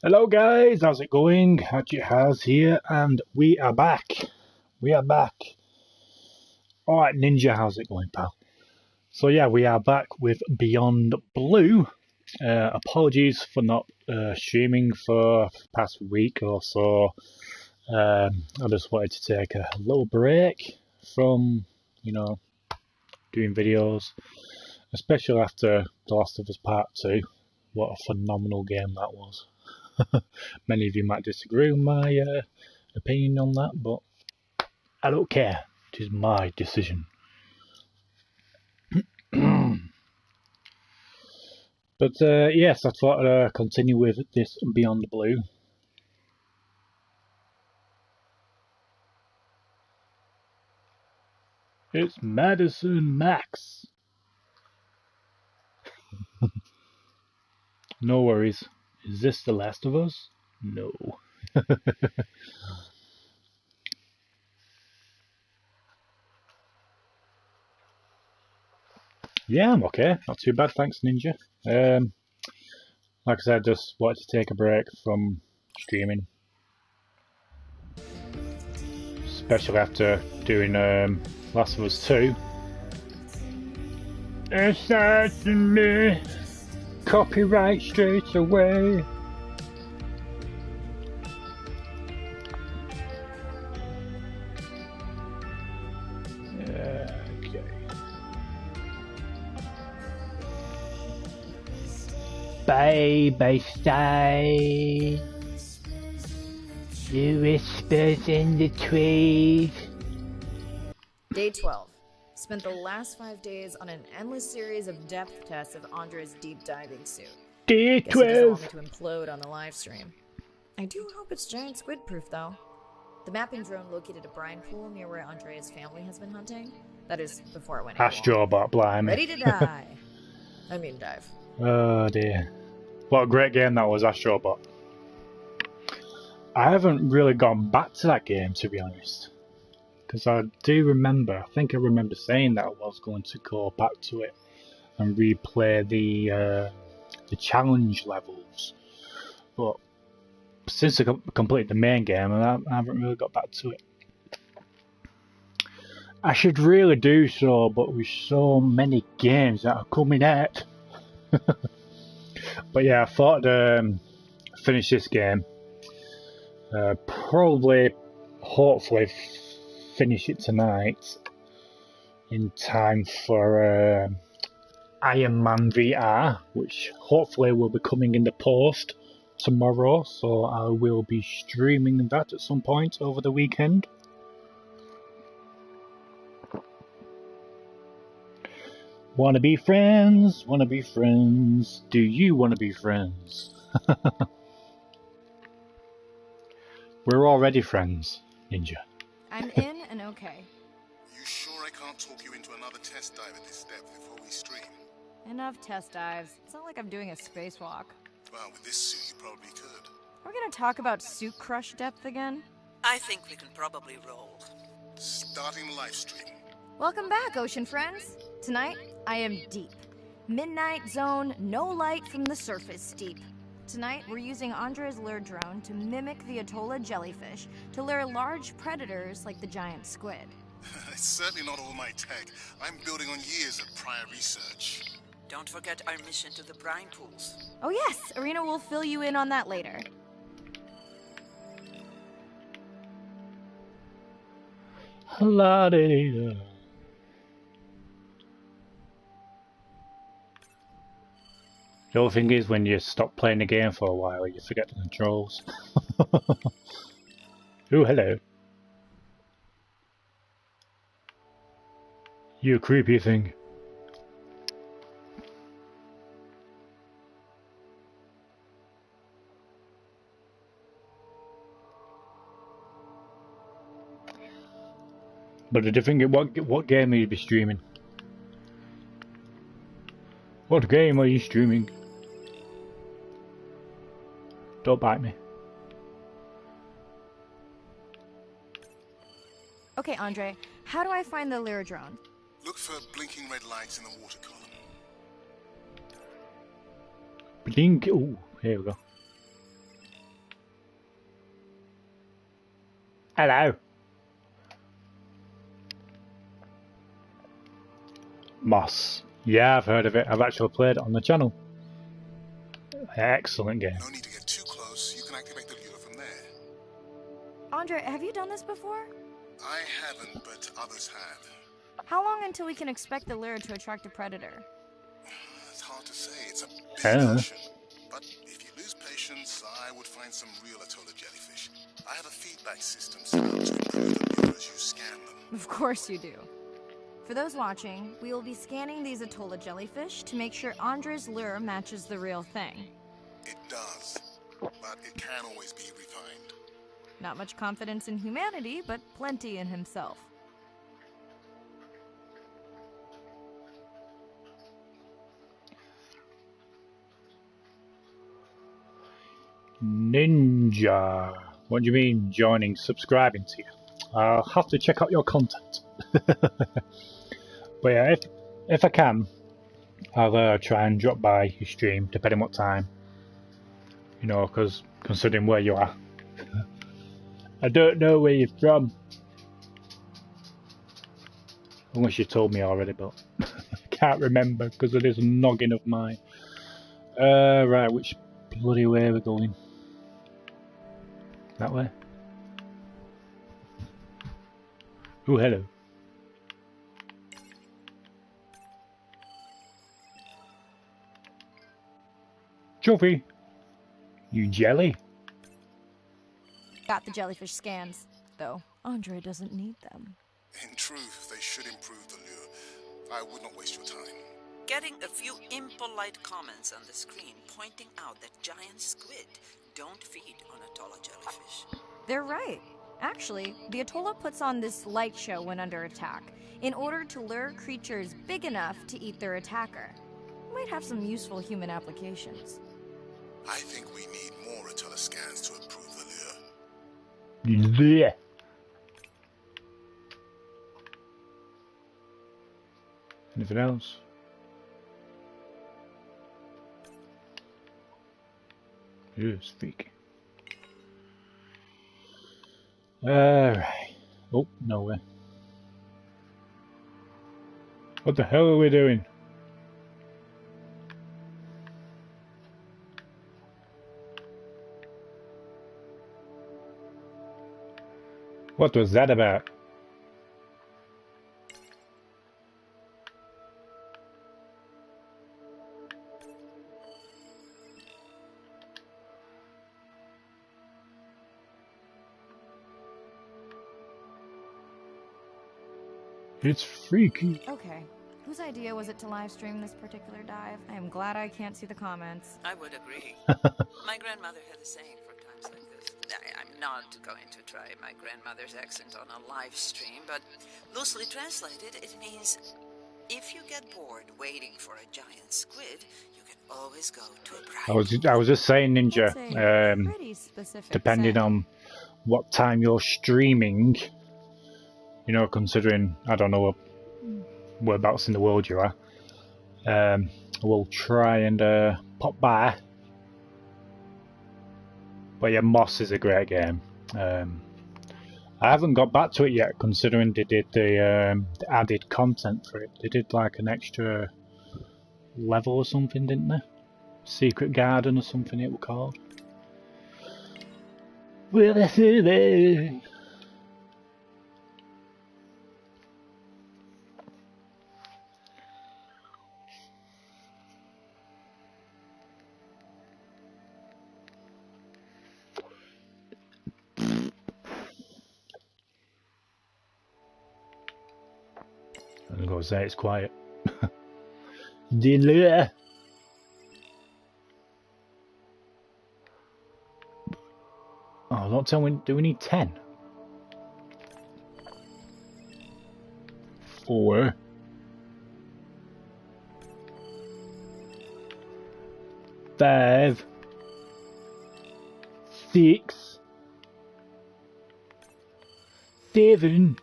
Hello guys, how's it going? HatCHeTHaZ here, and we are back. We are back. Alright Ninja, how's it going, pal? So yeah, we are back with Beyond Blue. Apologies for not streaming for the past week or so. I just wanted to take a little break from, doing videos. Especially after The Last of Us Part 2. What a phenomenal game that was. Many of you might disagree with my opinion on that, but I don't care. It is my decision. But yes, I thought I'd continue with this Beyond Blue. It's Madison Max. No worries. Is this The Last of Us? No. Yeah, I'm okay. Not too bad, thanks, Ninja. Like I said, just wanted to take a break from streaming. Especially after doing Last of Us 2. Assassin me! Copyright straight away! Okay. Bye, stay. The whispers in the trees. Day 12. Spent the last 5 days on an endless series of depth tests of Andre's deep diving suit. Day 12. Guess he doesn't want me to implode on the live stream. I do hope it's giant squid proof though. The mapping drone located a brine pool near where Andrea's family has been hunting. That is before it went Astrobot, blimey. Ready to die. I mean dive. Oh dear. What a great game that was, Astrobot. I haven't really gone back to that game, to be honest. Because I do remember, I think I remember saying that I was going to go back to it and replay the challenge levels. But since I completed the main game, I haven't really got back to it. I should really do so, but with so many games that are coming out. But yeah, I thought I'd finish this game. Hopefully finish it tonight in time for Iron Man VR, which hopefully will be coming in the post tomorrow, so I will be streaming that at some point over the weekend. Wanna be friends? Wanna be friends? Do you wanna be friends? We're already friends, Ninja. I'm in and okay. You sure I can't talk you into another test dive at this depth before we stream? Enough test dives. It's not like I'm doing a spacewalk. Well, with this suit you probably could. Are we gonna talk about suit crush depth again? I think we can probably roll. Starting live stream. Welcome back, ocean friends. Tonight, I am deep. Midnight zone, no light from the surface deep. Tonight, we're using Andre's lure drone to mimic the Atolla jellyfish to lure large predators like the giant squid. It's certainly not all my tech. I'm building on years of prior research. Don't forget our mission to the brine pools. Oh yes, Arena will fill you in on that later. La-da-da. The other thing is, when you stop playing the game for a while, you forget the controls. Oh, hello. You creepy thing. But the different, what game will you be streaming? What game are you streaming? Don't bite me. Okay, Andre, how do I find the lure drone? Look for blinking red lights in the water column. Blink. Oh, here we go. Hello. Moss. Yeah, I've heard of it. I've actually played it on the channel. Excellent game. No need to get too close. You can activate the lure from there. Andre, have you done this before? I haven't, but others have. How long until we can expect the lure to attract a predator? It's hard to say. It's a big ocean. But if you lose patience, I would find some real Atolla jellyfish. I have a feedback system set up to improve the lure as you scan them. Of course you do. For those watching, we will be scanning these Atolla jellyfish to make sure Andre's lure matches the real thing. It does, but it can always be refined. Not much confidence in humanity, but plenty in himself. Ninja. What do you mean joining, subscribing to you? I'll have to check out your content. But yeah, if I can, I'll try and drop by your stream, depending what time. You know, because considering where you are. I don't know where you're from. Unless you told me already, but I can't remember because of this noggin of mine. Right, which bloody way are we going? That way? Oh, hello. Trophy! You jelly? Got the jellyfish scans, though Andre doesn't need them. In truth, they should improve the lure. I would not waste your time. Getting a few impolite comments on the screen pointing out that giant squid don't feed on Atolla jellyfish. They're right. Actually, the Atolla puts on this light show when under attack, in order to lure creatures big enough to eat their attacker. Might have some useful human applications. I think we need more Atolla scans to improve the lure. Blech. Anything else? Yes, freak. Alright. Oh, nowhere. What the hell are we doing? What was that about? It's freaky. Okay, whose idea was it to live stream this particular dive? I am glad I can't see the comments. I would agree. My grandmother had a saying for times like this. I'm not going to try my grandmother's accent on a live stream, but loosely translated, it means if you get bored waiting for a giant squid, you can always go to a bride. I was just saying, Ninja. That's a pretty specific Depending saying. on what time you're streaming, you know, considering I don't know whereabouts in the world you are, we'll try and pop by. But yeah, Moss is a great game. I haven't got back to it yet, considering they did the added content for it. They did like an extra level or something, didn't they? Secret Garden or something it was called. Well, that's it. I'm going to say it's quiet. Delay. Oh, don't tell me. Do we need 10? 4. 5. 6. 7.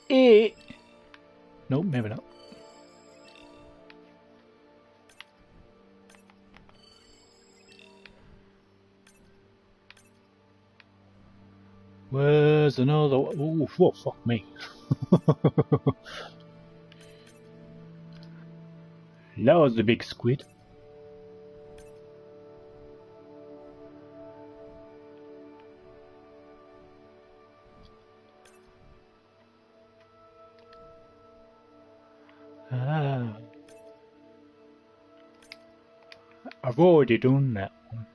8. Nope, maybe not. Where's another one? Ooh, whoa, fuck me. That was the big squid. Ah, I've already done that one.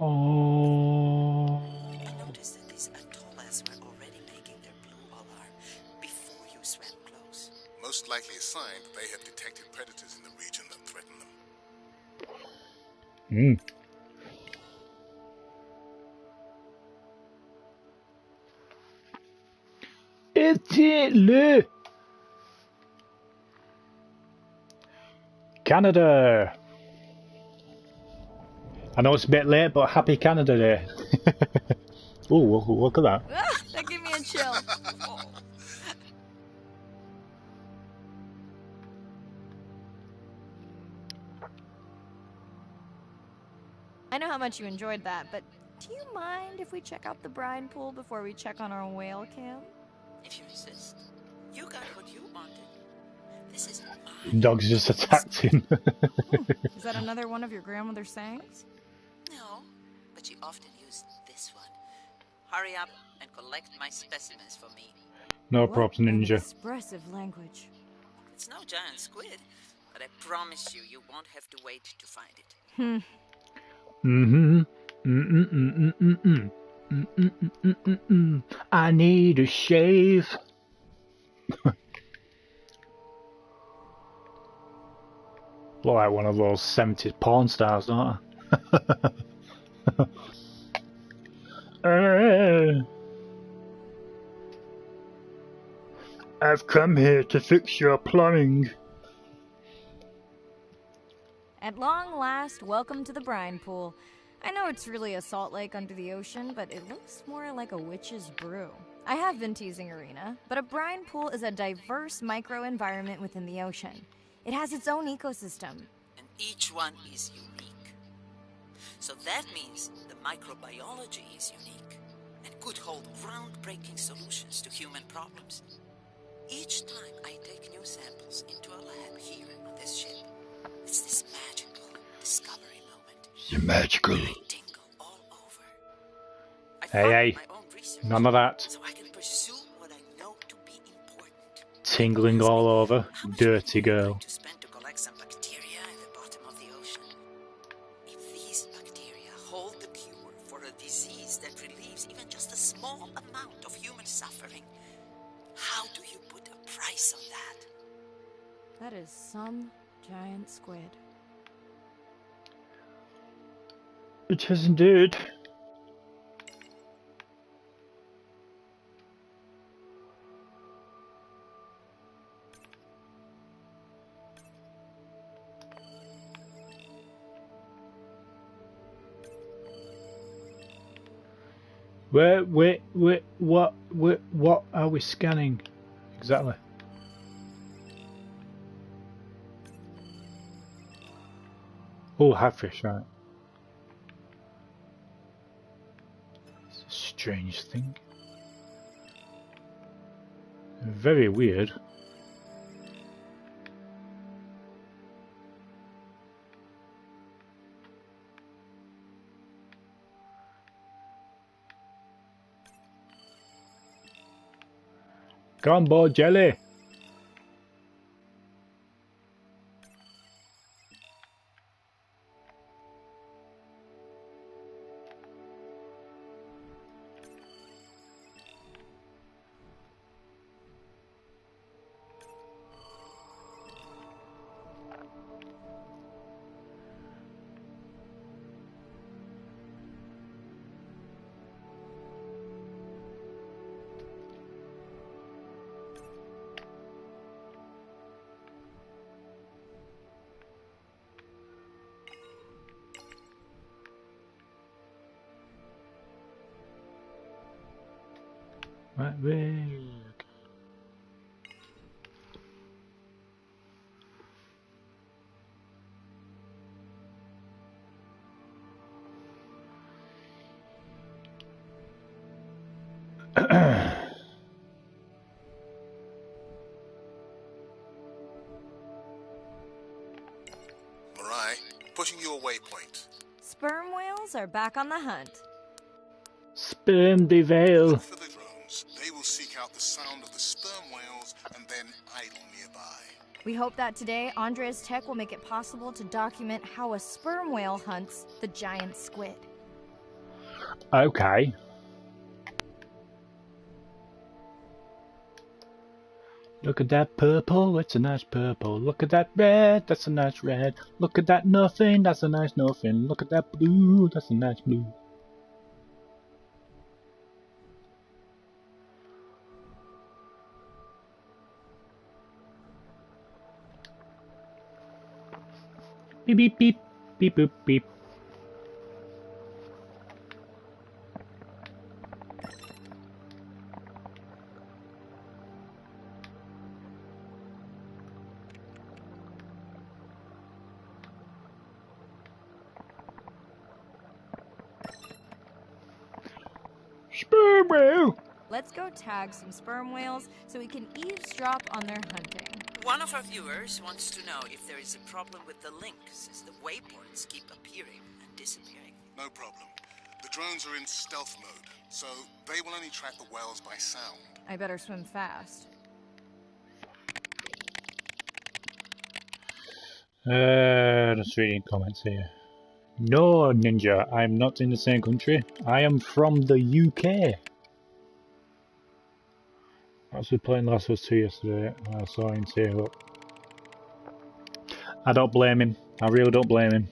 Oh. I noticed that these HatCHeTHaZ were already making their blue alarm before you swam close. Most likely a sign that they have detected predators in the region that threaten them. It's Canada. I know it's a bit late, but happy Canada Day. Ooh, look at that. That gave me a chill. I know how much you enjoyed that, but do you mind if we check out the brine pool before we check on our whale cam? If you insist, you got what you wanted. This is my Dogs just attacked him. Is that another one of your grandmother's sayings? No, but she often used this one. Hurry up and collect my specimens for me. No What props, an ninja. expressive language. It's no giant squid, but I promise you, you won't have to wait to find it. I need a shave. Look like one of those 70s porn stars, don't I? I've come here to fix your plumbing. At long last, welcome to the brine pool. I know it's really a salt lake under the ocean, but it looks more like a witch's brew. I have been teasing Arena, but a brine pool is a diverse microenvironment within the ocean. It has its own ecosystem. And each one is unique. So that means the microbiology is unique and could hold groundbreaking solutions to human problems. Each time I take new samples into a lab here on this ship, it's this magical discovery moment. You're magical. I tingle all over. I Hey, my own research, none of that. so I can pursue what I know to be important. Tingling all over, How much dirty money am I girl. going to spend to collect some bacteria in the bottom of the ocean? If these bacteria hold the cure for a disease that relieves even just a small amount of human suffering, how do you put a price on that? That is some giant squid. It is indeed. What are we scanning exactly? Oh, hagfish, right. It's a strange thing. Very weird. Gumbo jelly. Right, wait. Marai, pushing your waypoint. Sperm whales are back on the hunt. Sperm de Vale. Look for the drones. They will seek out the sound of the sperm whales and then idle nearby. We hope that today, Andre's tech will make it possible to document how a sperm whale hunts the giant squid. Okay. Look at that purple, it's a nice purple. Look at that red, that's a nice red. Look at that nothing, that's a nice nothing. Look at that blue, that's a nice blue. Beep beep beep, beep boop beep. Sperm whale! Let's go tag some sperm whales so we can eavesdrop on their hunting. One of our viewers wants to know if there is a problem with the link, since the waypoints keep appearing and disappearing. No problem. The drones are in stealth mode, so they will only track the whales by sound. I better swim fast. Just reading comments here. No, Ninja, I'm not in the same country. I am from the UK. I was playing Last of Us 2 yesterday. I saw him say up. I don't blame him. I really don't blame him.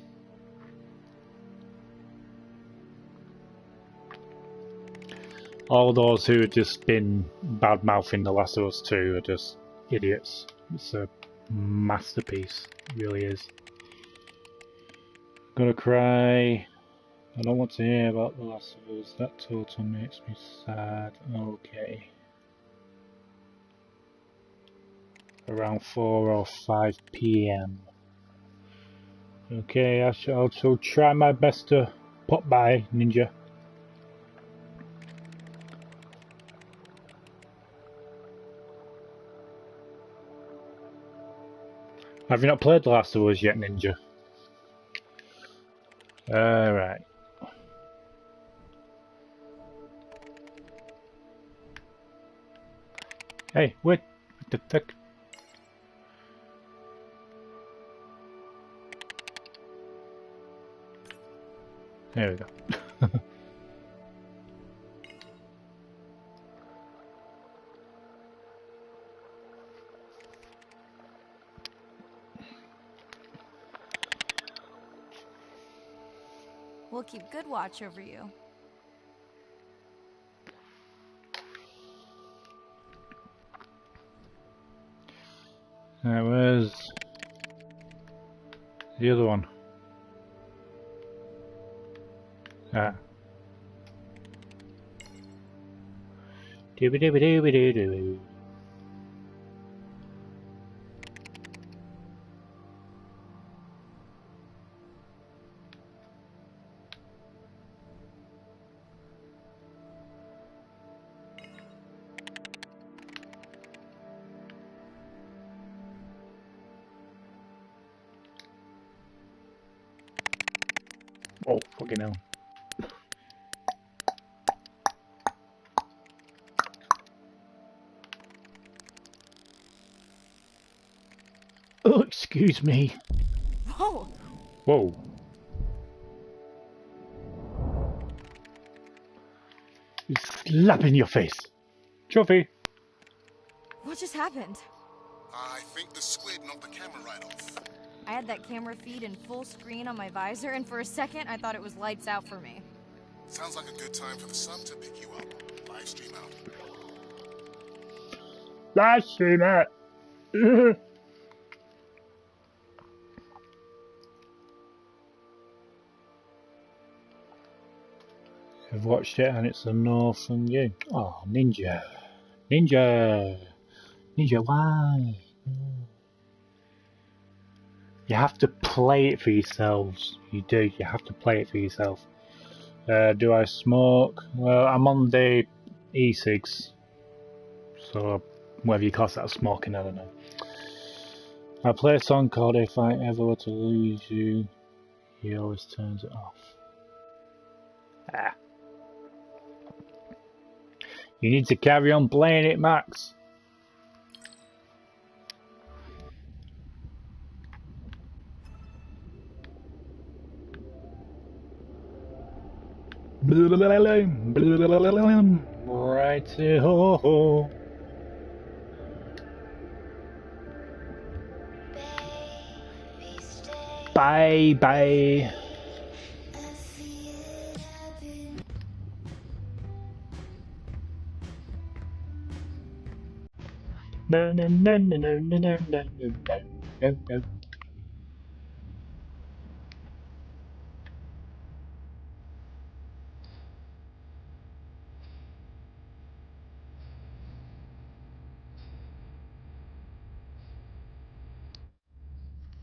All those who have just been bad-mouthing The Last of Us 2 are just idiots. It's a masterpiece. It really is. Gonna cry. I don't want to hear about The Last of Us. That total makes me sad. Okay. Around 4 or 5 PM. Okay, I shall try my best to pop by, Ninja. Have you not played The Last of Us yet, Ninja? Alright. Hey, what the fuck? There we go. We'll keep good watch over you. That was the other one. Ah. Dooby dooby dooby doo doo. Oh, fucking hell. Oh, excuse me. Whoa! Whoa. You slap in your face. Trophy. What just happened? I think the squid knocked the camera right off. I had that camera feed in full screen on my visor, and for a second I thought it was lights out for me. Sounds like a good time for the sub to pick you up. Live stream out. Live stream out. I've watched it and it's a no from you. Oh, Ninja. Ninja. Ninja, why? You have to play it for yourselves. You do. You have to play it for yourself. Do I smoke? Well, I'm on the e-cigs. So whether you class that as smoking, I don't know. I play a song called If I Ever Were to Lose You, he always turns it off. Ah. You need to carry on playing it, Max. Right-ho-ho. Bye bye. No no no no no no no no no no.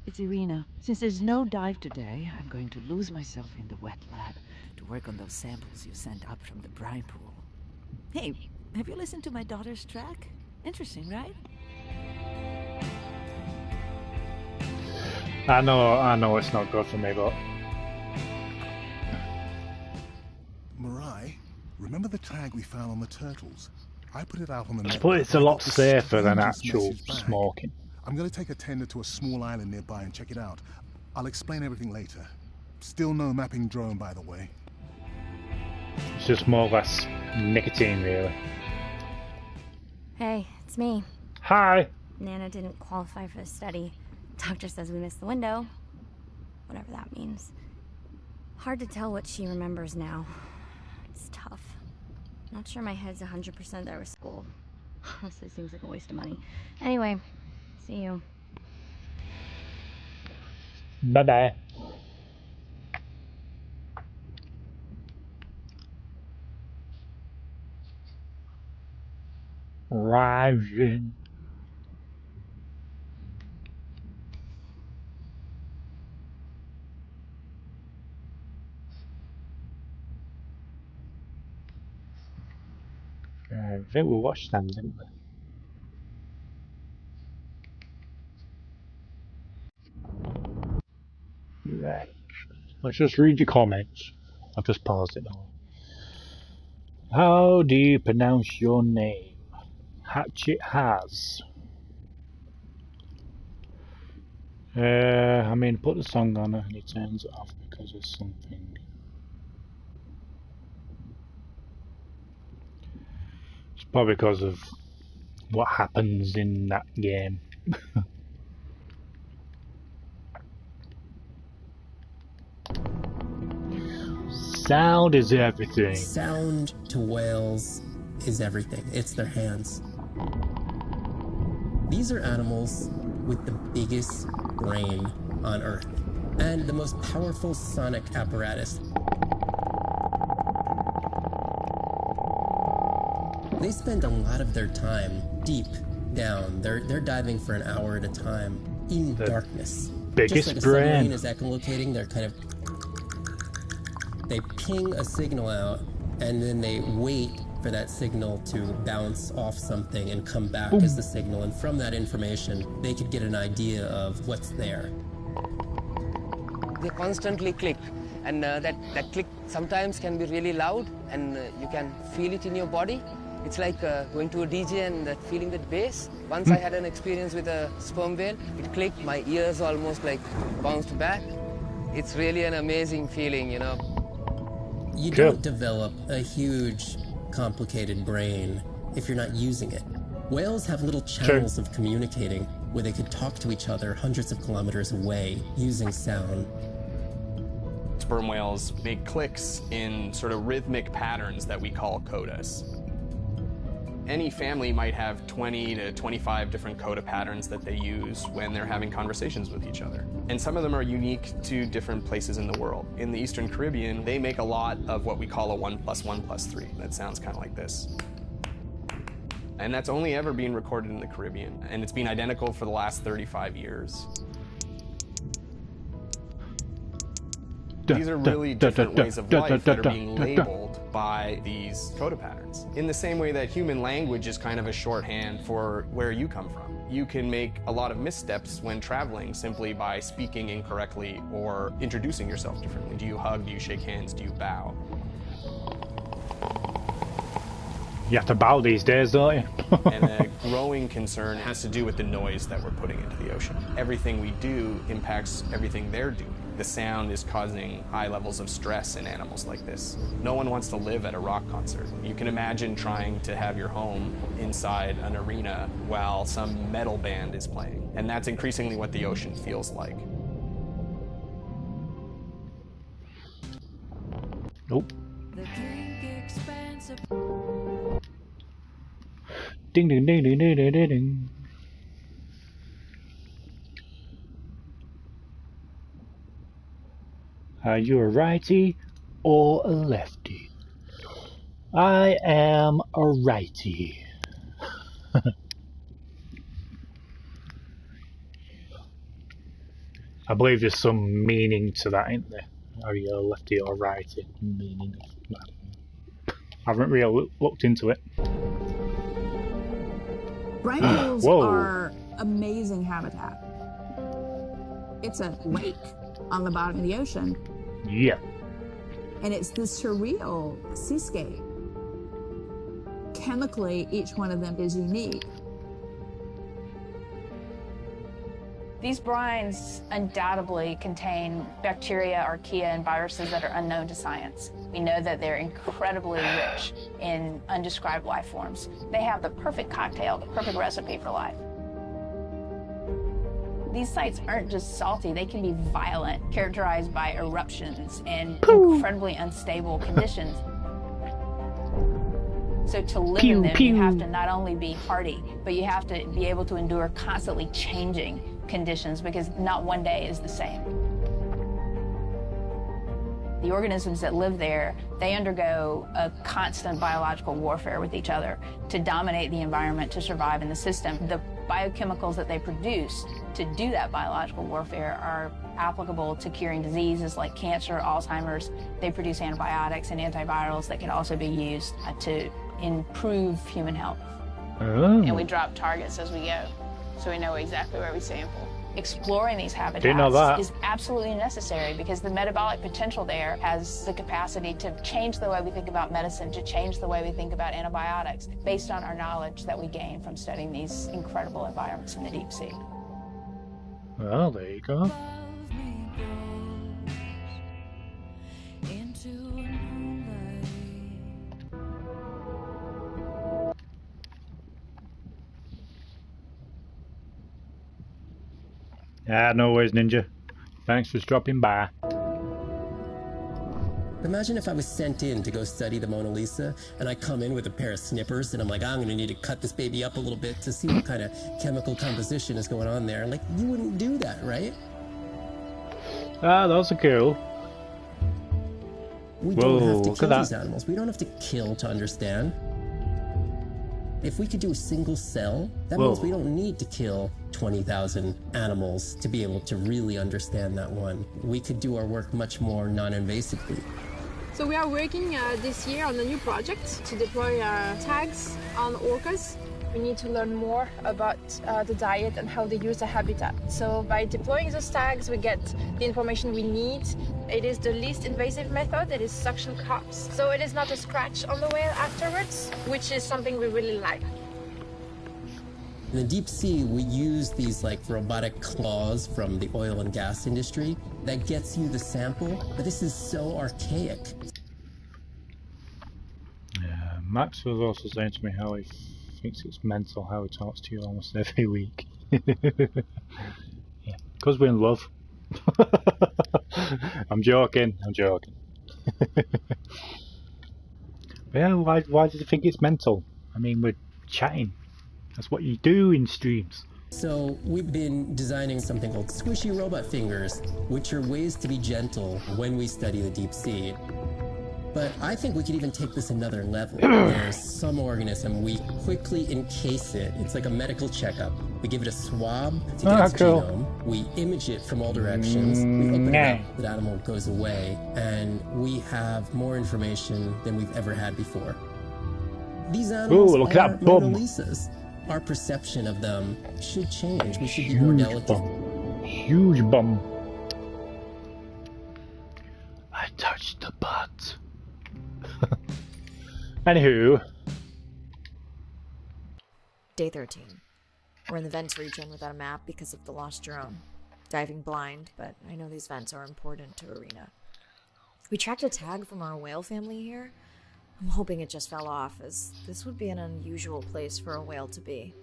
It's Irina. Since there's no dive today, I'm going to lose myself in the wet lab to work on those samples you sent up from the brine pool. Hey, have you listened to my daughter's track? Interesting, right? I know it's not good for me, but... Mirai, remember the tag we found on the turtles? I put it out on the net. But it's a lot safer than actual smoking. I'm going to take a tender to a small island nearby and check it out. I'll explain everything later. Still no mapping drone, by the way. It's just more or less nicotine, really. Hey, it's me. Hi! Nana didn't qualify for the study. Doctor says we missed the window. Whatever that means. Hard to tell what she remembers now. It's tough. Not sure my head's 100% there with school. Honestly, seems like a waste of money. Anyway, see you. Bye-bye. Rising. I think we watched them, didn't we? Right. Let's just read your comments. I've just paused it now. How do you pronounce your name? HatCHeTHaZ. I mean, put the song on and he turns it off because of something. It's probably because of what happens in that game. Sound is everything. Sound to whales is everything. It's their hands. These are animals with the biggest brain on Earth and the most powerful sonic apparatus. They spend a lot of their time deep down. They're diving for an hour at a time in darkness. Biggest Just like a brain. submarine is echolocating, they ping a signal out and then they wait for that signal to bounce off something and come back as the signal, and from that information they could get an idea of what's there. They constantly click, and that click sometimes can be really loud, and you can feel it in your body. It's like going to a DJ and feeling that bass. Once I had an experience with a sperm whale. It clicked, my ears almost like bounced back. It's really an amazing feeling, you know. You don't develop a huge, complicated brain if you're not using it. Whales have little channels of communicating where they could talk to each other hundreds of kilometers away using sound. Sperm whales make clicks in sort of rhythmic patterns that we call codas. Any family might have 20 to 25 different coda patterns that they use when they're having conversations with each other. And some of them are unique to different places in the world. In the Eastern Caribbean, they make a lot of what we call a 1 + 1 + 3. That sounds kind of like this. And that's only ever been recorded in the Caribbean. And it's been identical for the last 35 years. These are really different ways of life that are being labeled by these coda patterns. In the same way that human language is kind of a shorthand for where you come from. You can make a lot of missteps when traveling simply by speaking incorrectly or introducing yourself differently. Do you hug? Do you shake hands? Do you bow? You have to bow these days, don't you? And a growing concern has to do with the noise that we're putting into the ocean. Everything we do impacts everything they're doing. The sound is causing high levels of stress in animals like this. No one wants to live at a rock concert. You can imagine trying to have your home inside an arena while some metal band is playing. And that's increasingly what the ocean feels like. Nope. Ding ding ding ding ding ding ding. Are you a righty or a lefty? I am a righty. I believe there's some meaning to that, ain't there? Are you a lefty or a righty? Meaning of that. I haven't really looked into it. Brine pools are amazing habitat. It's a lake on the bottom of the ocean. Yeah. And it's this surreal seascape. Chemically, each one of them is unique. These brines undoubtedly contain bacteria, archaea, and viruses that are unknown to science. We know that they're incredibly rich in undescribed life forms. They have the perfect cocktail, the perfect recipe for life. These sites aren't just salty, they can be violent, characterized by eruptions and incredibly unstable conditions. So to live in them, you have to not only be hardy, but you have to be able to endure constantly changing conditions, because not one day is the same. The organisms that live there, they undergo a constant biological warfare with each other to dominate the environment, to survive in the system. The biochemicals that they produce to do that biological warfare are applicable to curing diseases like cancer, Alzheimer's. They produce antibiotics and antivirals that can also be used to improve human health. And we drop targets as we go, so we know exactly where we sample. Exploring these habitats is absolutely necessary, because the metabolic potential there has the capacity to change the way we think about medicine, to change the way we think about antibiotics, based on our knowledge that we gain from studying these incredible environments in the deep sea. Well, there you go. No worries, Ninja. Thanks for dropping by. Imagine if I was sent in to go study the Mona Lisa, and I come in with a pair of snippers, and I'm like, I'm going to need to cut this baby up a little bit to see what kind of chemical composition is going on there. Like, you wouldn't do that, right? Those are cool. We don't have to kill these animals. We don't have to kill to understand. If we could do a single cell, that means we don't need to kill 20,000 animals to be able to really understand that one. We could do our work much more non-invasively. So we are working this year on a new project to deploy tags on orcas. We need to learn more about the diet and how they use the habitat. So by deploying those tags, we get the information we need. It is the least invasive method. It is suction cups. So it is not a scratch on the whale afterwards, which is something we really like. In the deep sea, we use these like robotic claws from the oil and gas industry that gets you the sample, but this is so archaic. Yeah, Max was also saying to me how he thinks it's mental how he talks to you almost every week. Yeah, because we're in love. I'm joking. But yeah, why do you think it's mental? I mean, we're chatting. That's what you do in streams. So we've been designing something called squishy robot fingers, which are ways to be gentle when we study the deep sea. But I think we could even take this another level. There's some organism, we quickly encase it. It's like a medical checkup. We give it a swab to get its genome. We image it from all directions. We open it up, the animal goes away, and we have more information than we've ever had before. These animals are Mona Lisas. Our perception of them should change. We should be more delicate. Huge bum. I touched the butt. Anywho. Day 13. We're in the vents region without a map because of the lost drone. Diving blind, but I know these vents are important to Arena. We tracked a tag from our whale family here. I'm hoping it just fell off, as this would be an unusual place for a whale to be.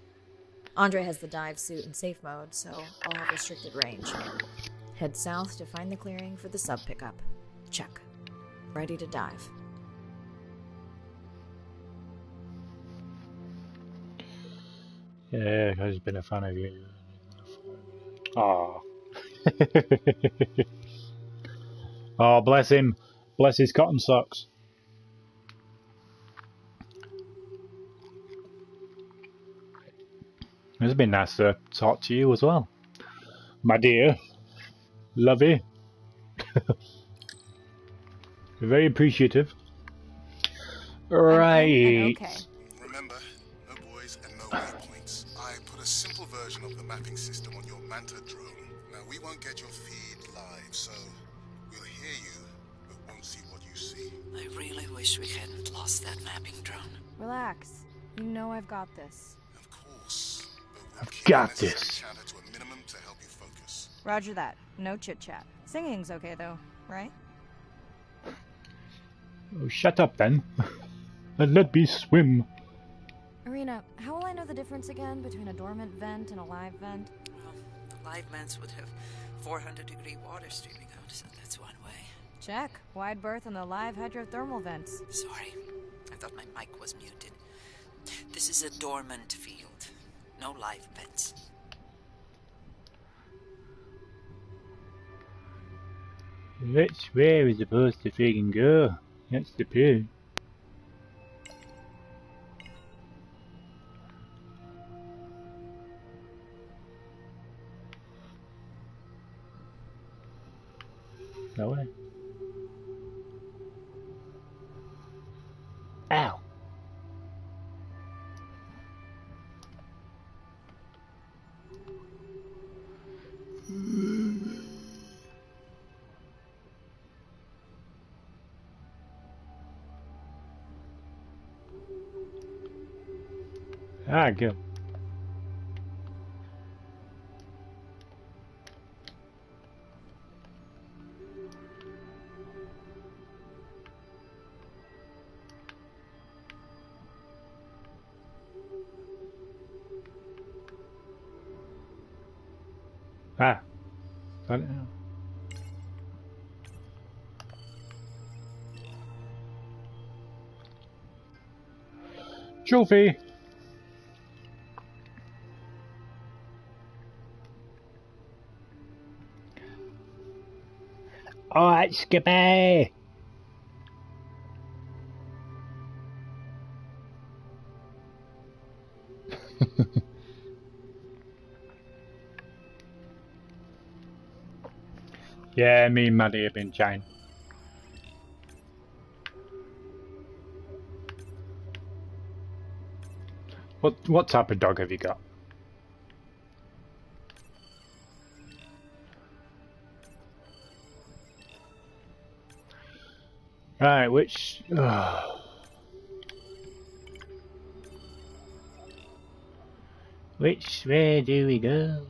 Andre has the dive suit in safe mode, so I'll have restricted range. Head south to find the clearing for the sub pickup. Check. Ready to dive. Yeah, I've been a fan of you. Aw. Oh, bless him. Bless his cotton socks. It's been nice to talk to you as well, my dear. Lovey. Very appreciative. Right. Okay. Remember, no buoys and no waypoints. I put a simple version of the mapping system on your Manta drone. Now, we won't get your feed live, so we'll hear you, but won't see what you see. I really wish we hadn't lost that mapping drone. Relax. You know I've got this. Of course. I've got this. Chatter to a minimum to help you focus. Roger that. No chit-chat. Singing's okay, though, right? Oh, shut up, then. And let me swim. Arena, how will I know the difference again between a dormant vent and a live vent? Well, the live vents would have 400-degree water streaming out, so that's one way. Check. Wide berth on the live hydrothermal vents. Sorry. I thought my mic was muted. This is a dormant field. No live vents. Which way are we supposed to friggin' go? That's the poo. No way. Ow. Ah, good. Ah. Got it now. Trophy. Alright, Skippy. Yeah, me and Maddie have been chatting. What type of dog have you got? Right, which which way do we go?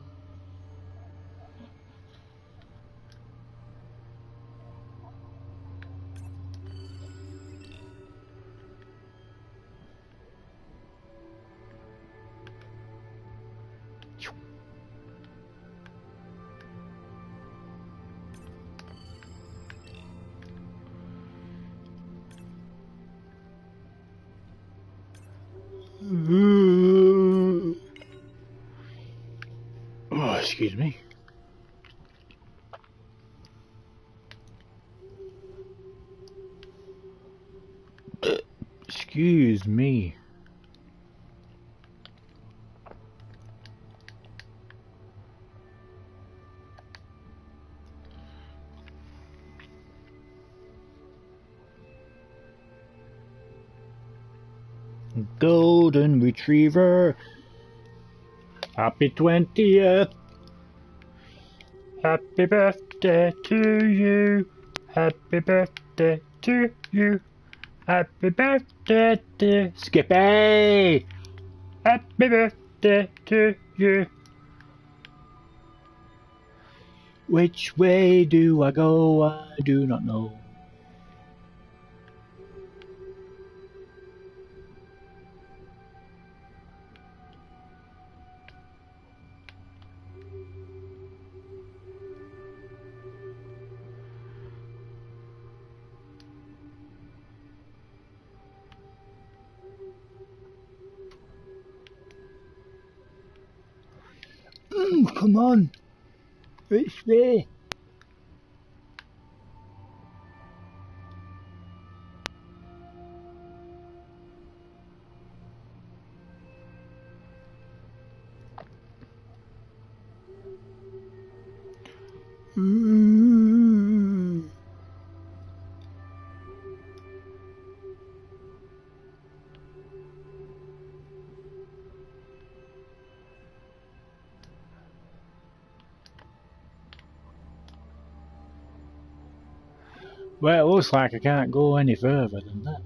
Oh, excuse me. Excuse me. Golden Retriever. Happy 20th. Happy birthday to you. Happy birthday to you. Happy birthday to Skippy. Happy birthday to you. Which way do I go? I do not know. Come on. Which way? Well, it looks like I can't go any further than that.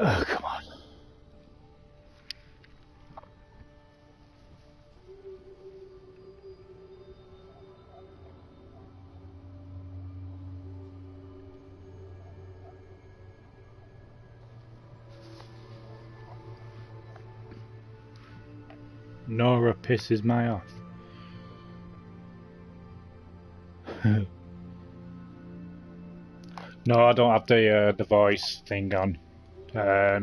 Oh, come on. Nora pisses me off. No, I don't have the voice thing on. I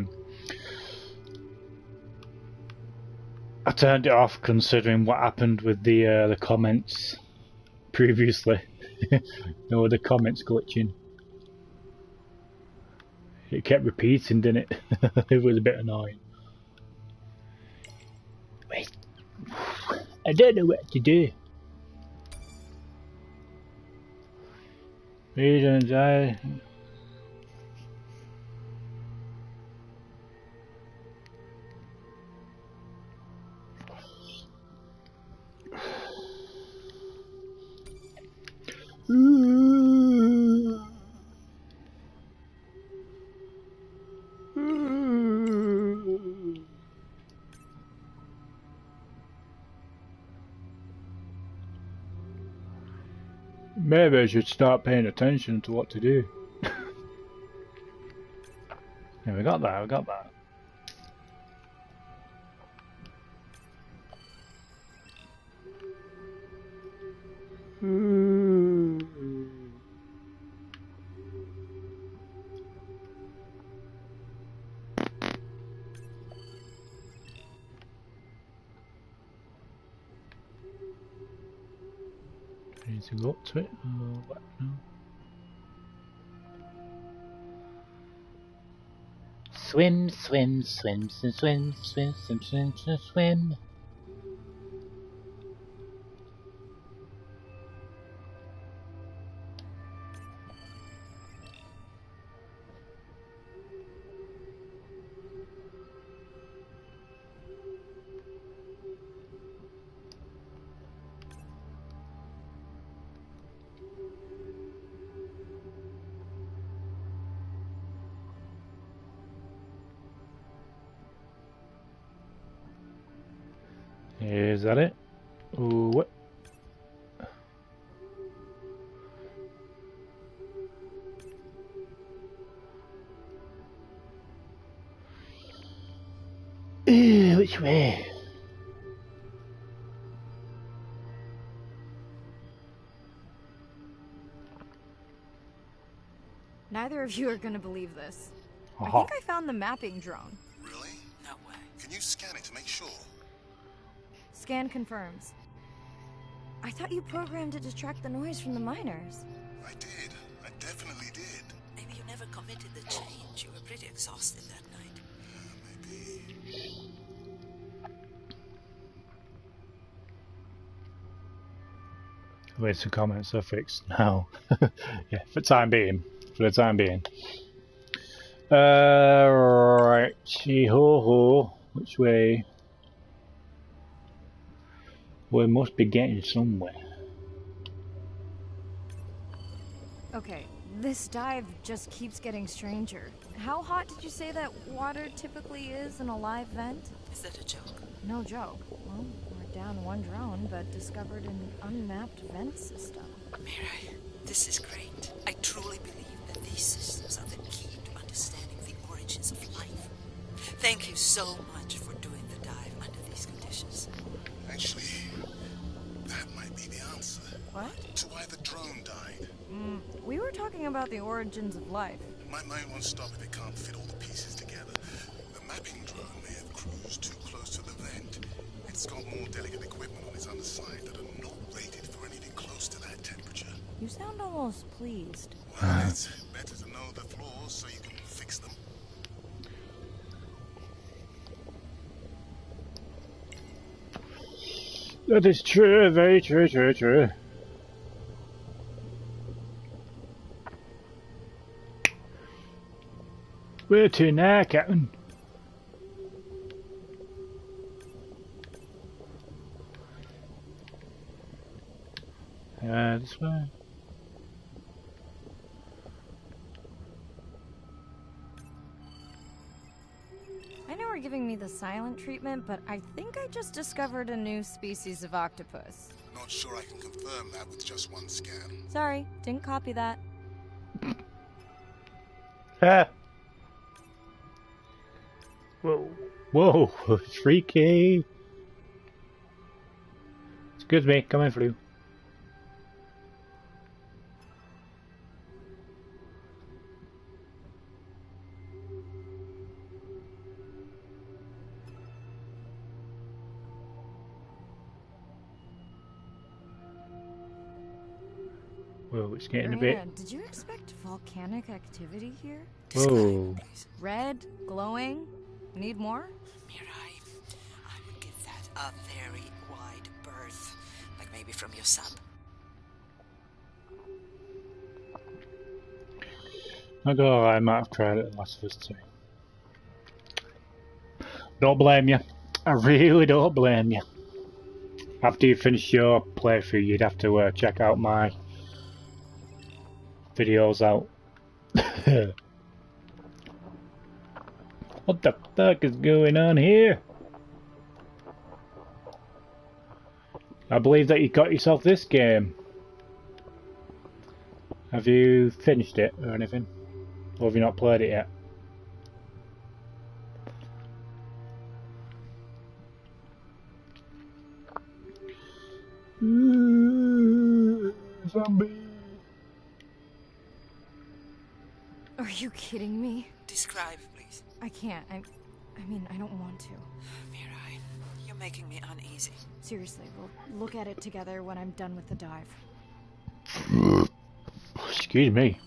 turned it off considering what happened with the comments previously. No, the comments glitching. It kept repeating, didn't it? It was a bit annoying. Wait, I don't know what to do. Reasons I. Maybe I should start paying attention to what to do. Yeah, we got that, we got that. I need to go up to it. What now? Swim, swim, swim, swim, swim, swim, swim, swim, swim, swim. Is that it? Ooh, what? Which way? Neither of you are gonna believe this. I Aha. think I found the mapping drone. Really? No way. Can you scan it to make sure? Scan confirms. I thought you programmed it to track the noise from the miners. I did. I definitely did. Maybe you never committed the change. You were pretty exhausted that night. Maybe. Wait, some comments are fixed now. Yeah, for the time being. For the time being. Right. Ho. Which way? We must be getting somewhere. Okay, this dive just keeps getting stranger. How hot did you say that water typically is in a live vent? Is that a joke? No joke. Well, we're down one drone, but discovered an unmapped vent system. Mirai, this is great. I truly believe that these systems are the key to understanding the origins of life. Thank you so much for doing the dive under these conditions. Actually, that might be the answer. What? To why the drone died. We were talking about the origins of life. My mind won't stop if it can't fit all the pieces together. The mapping drone may have cruised too close to the vent. It's got more delicate equipment on its underside that are not rated for anything close to that temperature. You sound almost pleased. Well, it's better to know the flaws so you can fix them. That is true, very true. Where to now, Captain? This way. I know we're giving me the silent treatment, but I think I just discovered a new species of octopus. Not sure I can confirm that with just one scan. Sorry, didn't copy that. Ha! Whoa, it's freaky. Excuse me, coming for you. Whoa, it's getting a bit. Did you expect volcanic activity here? Whoa. Red, glowing. Need more? Mirai, I would give that a very wide berth. Like maybe from your sub. I go, I might have tried it last of Us 2. Don't blame you. I really don't blame you. After you finish your playthrough, you'd have to check out my videos out. What the fuck is going on here? I believe that you got yourself this game. Have you finished it or anything? Or have you not played it yet? Zombie. Are you kidding me? Describe, please. I can't. I mean, I don't want to. Mirai, you're making me uneasy. Seriously, we'll look at it together when I'm done with the dive. Excuse me.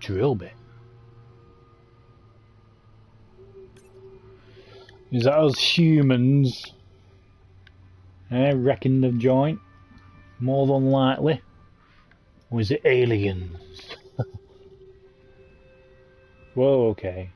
Drill bit. Is that us humans? Wrecking the joint? More than likely. Or is it aliens? Whoa, okay.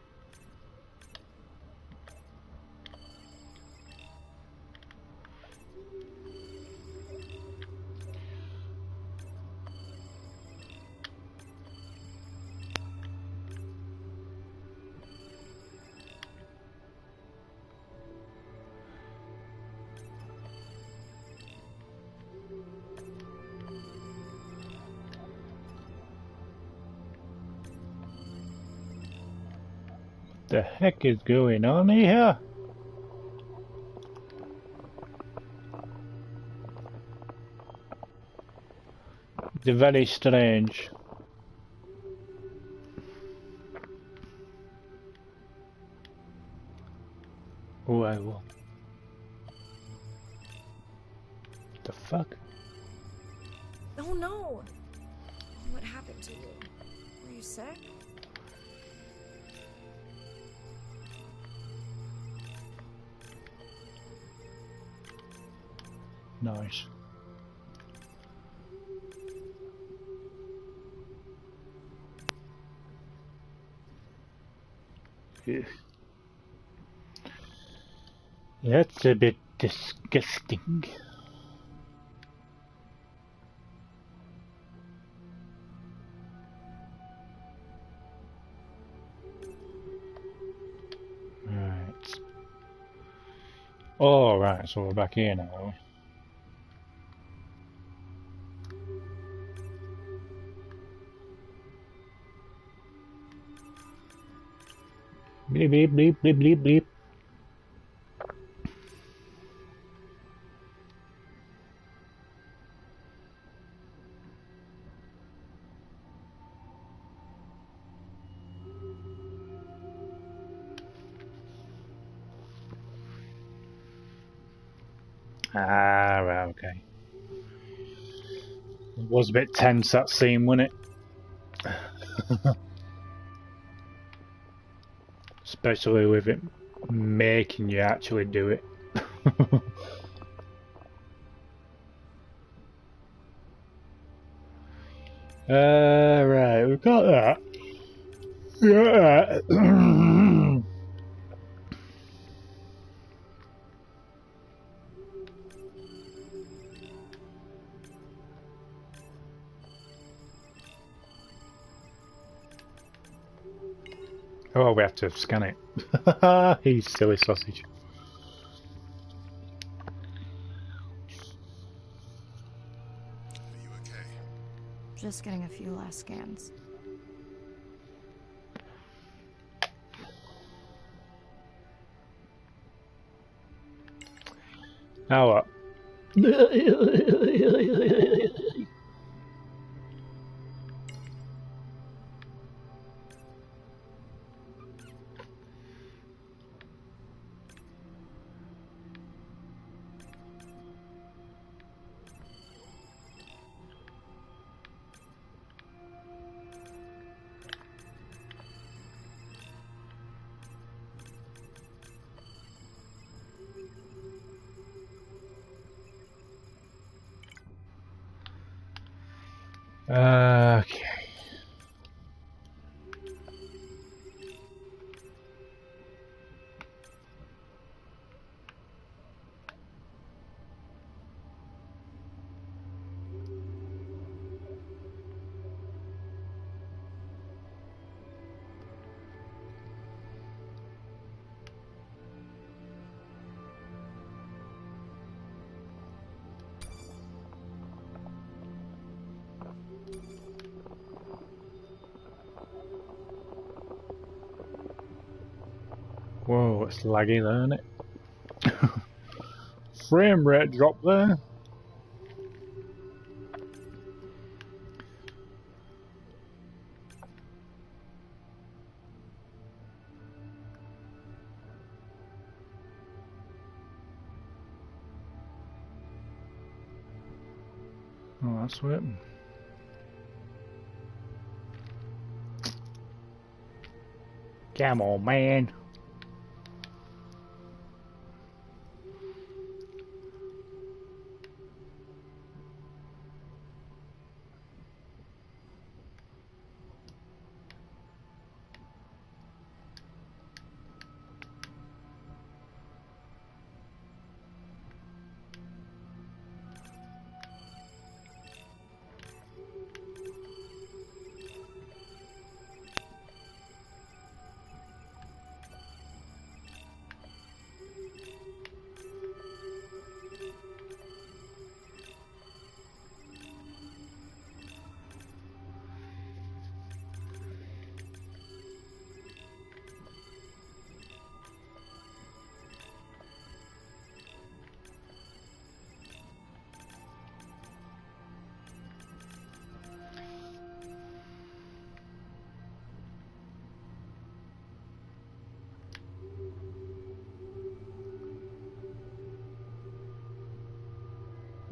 The heck is going on here? It's very strange. Oh, I will. The fuck? Oh no! What happened to you? Were you sick? Nice. Ugh. That's a bit disgusting. Right. Oh, right, so we're back here now. Bleep, bleep, bleep, bleep, bleep, bleep. Ah, right, okay. It was a bit tense, that scene, wasn't it? Especially with it making you actually do it. Right, we've got that. Yeah. Oh, we have to scan it. He's silly sausage. Are you okay? Just getting a few last scans. Now what? Okay. Whoa, it's laggy there, isn't it? Frame rate drop there. Oh, that's it. Come on, man.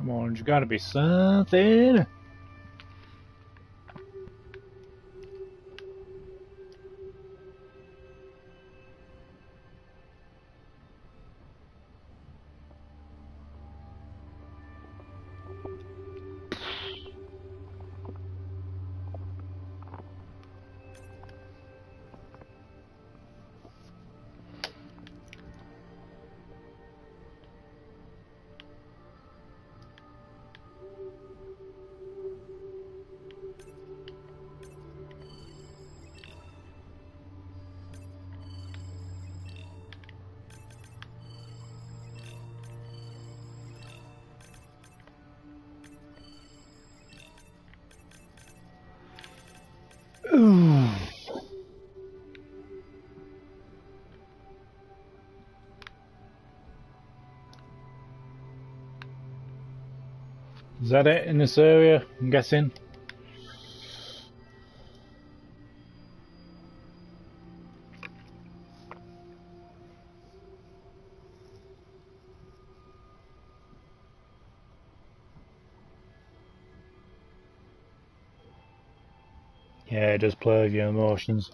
Come on, there's gotta be something. Ooh. Is that it in this area, I'm guessing? Yeah, it does play with your emotions.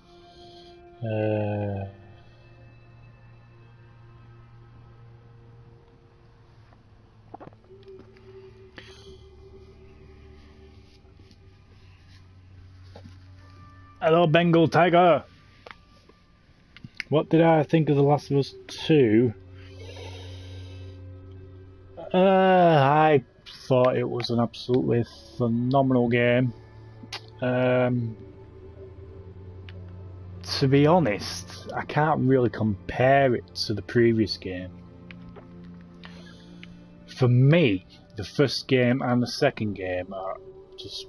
Hello, Bengal Tiger! What did I think of The Last of Us 2? I thought it was an absolutely phenomenal game. To be honest, I can't really compare it to the previous game. For me, the first game and the second game are just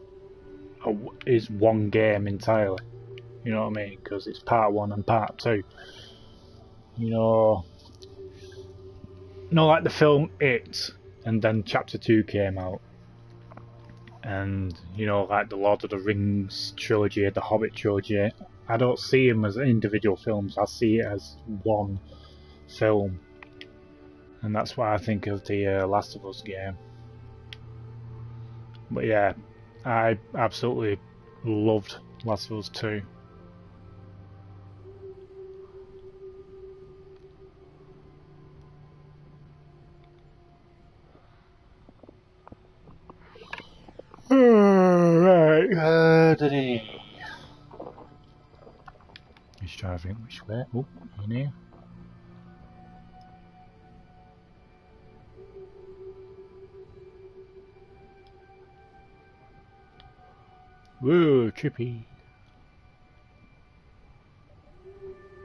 is one game entirely. You know what I mean? Because it's part 1 and part 2. You know, like the film It, and then chapter 2 came out. And, you know, like the Lord of the Rings trilogy, the Hobbit trilogy, I don't see them as individual films, I see it as one film. And that's what I think of the Last of Us game. But yeah, I absolutely loved Last of Us 2. Alright, just trying to think which way. Oh, in here. Whoa, trippy.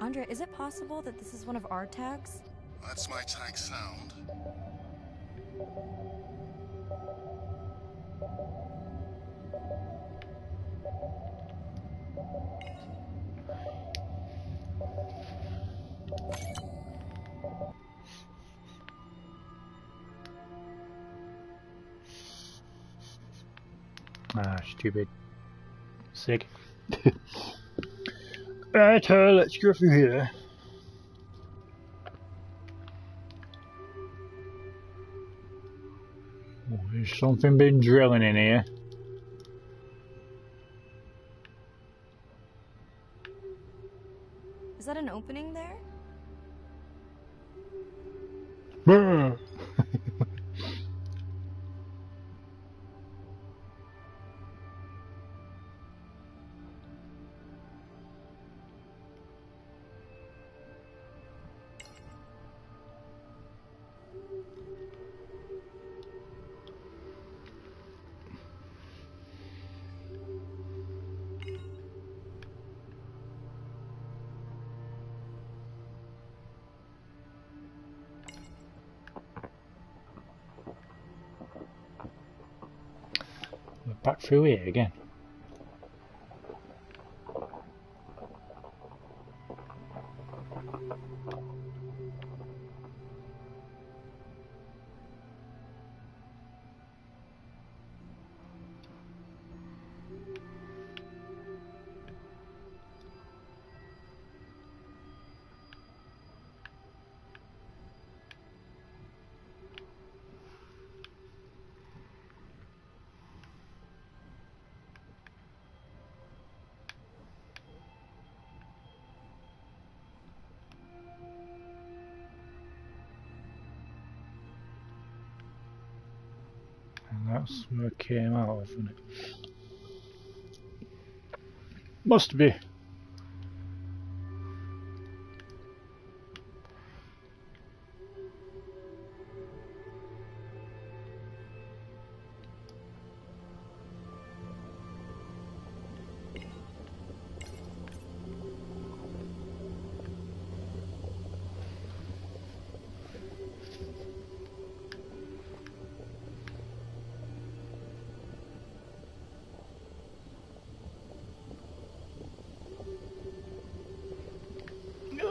Andrea, is it possible that this is one of our tags? That's my tag sound. Ah, stupid. Sick. Right, let's go through here. Oh, there's something been drilling in here. Is that an opening there? Brr. We're back through here again. That's where it came out of, isn't it? Must be.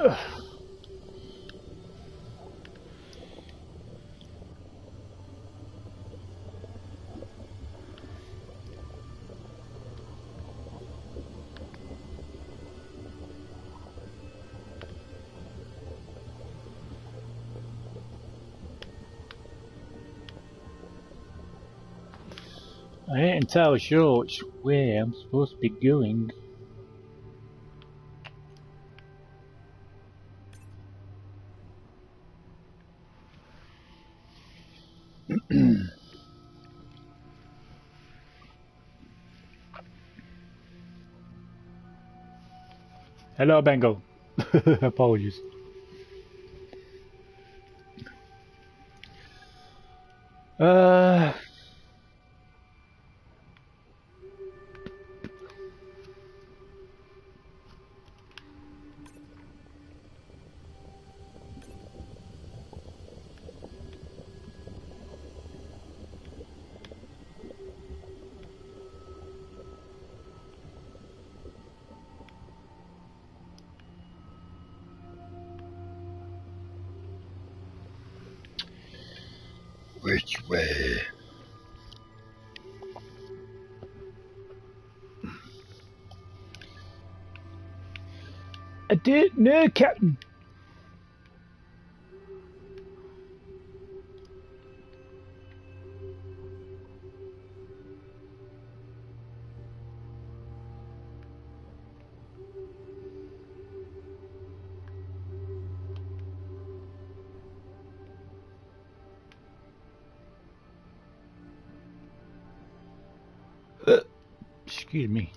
Ugh. I ain't entirely sure which way I'm supposed to be going. Hello, Bengal. Apologies. Uh, which way? I don't know, Captain. Excuse me.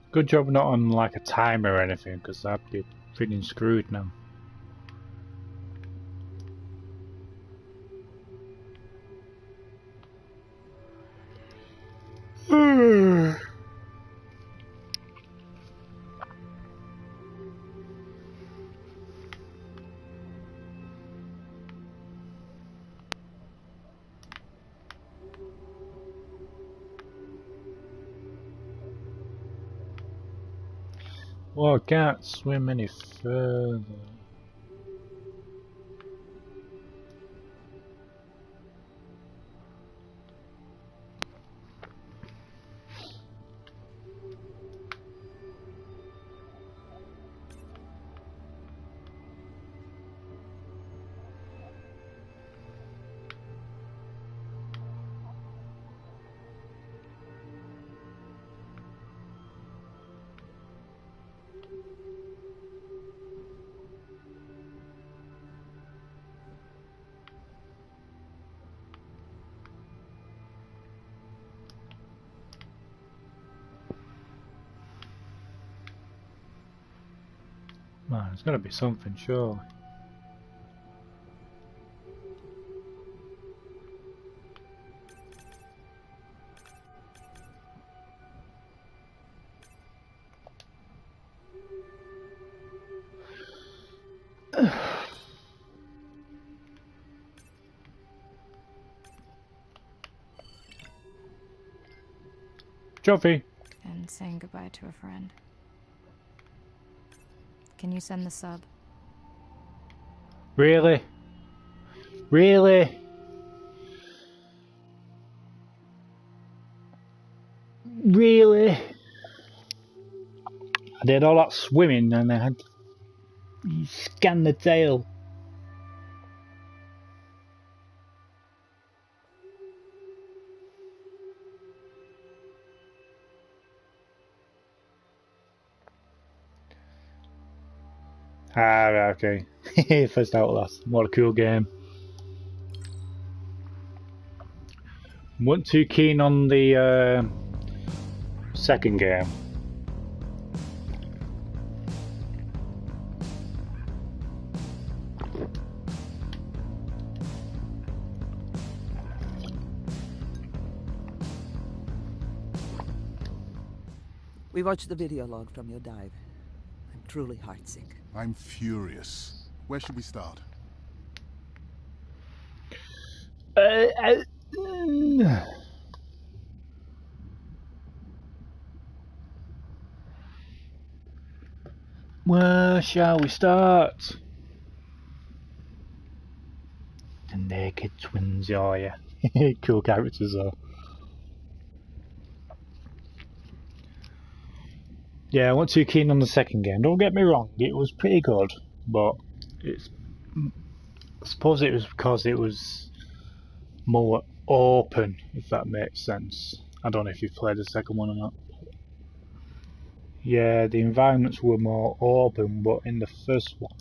Good job not on like a timer or anything, because I'd be feeling screwed now. Well, I can't swim any further. Oh, there's got to be something, surely. Trophy. And saying goodbye to a friend. Can you send the sub? Really? Really? Really? I did all that swimming and I had to scan the tail. Ah, okay. First Outlast. What a cool game. Weren't too keen on the second game. We watched the video log from your dive. I'm truly heartsick. I'm furious. Where should we start? Where shall we start? The Naked Twins, oh yeah. Cool characters though. Yeah, I wasn't too keen on the second game. Don't get me wrong, it was pretty good, but it's. I suppose it was because it was more open, if that makes sense. I don't know if you've played the second one or not. Yeah, the environments were more open, but in the first one,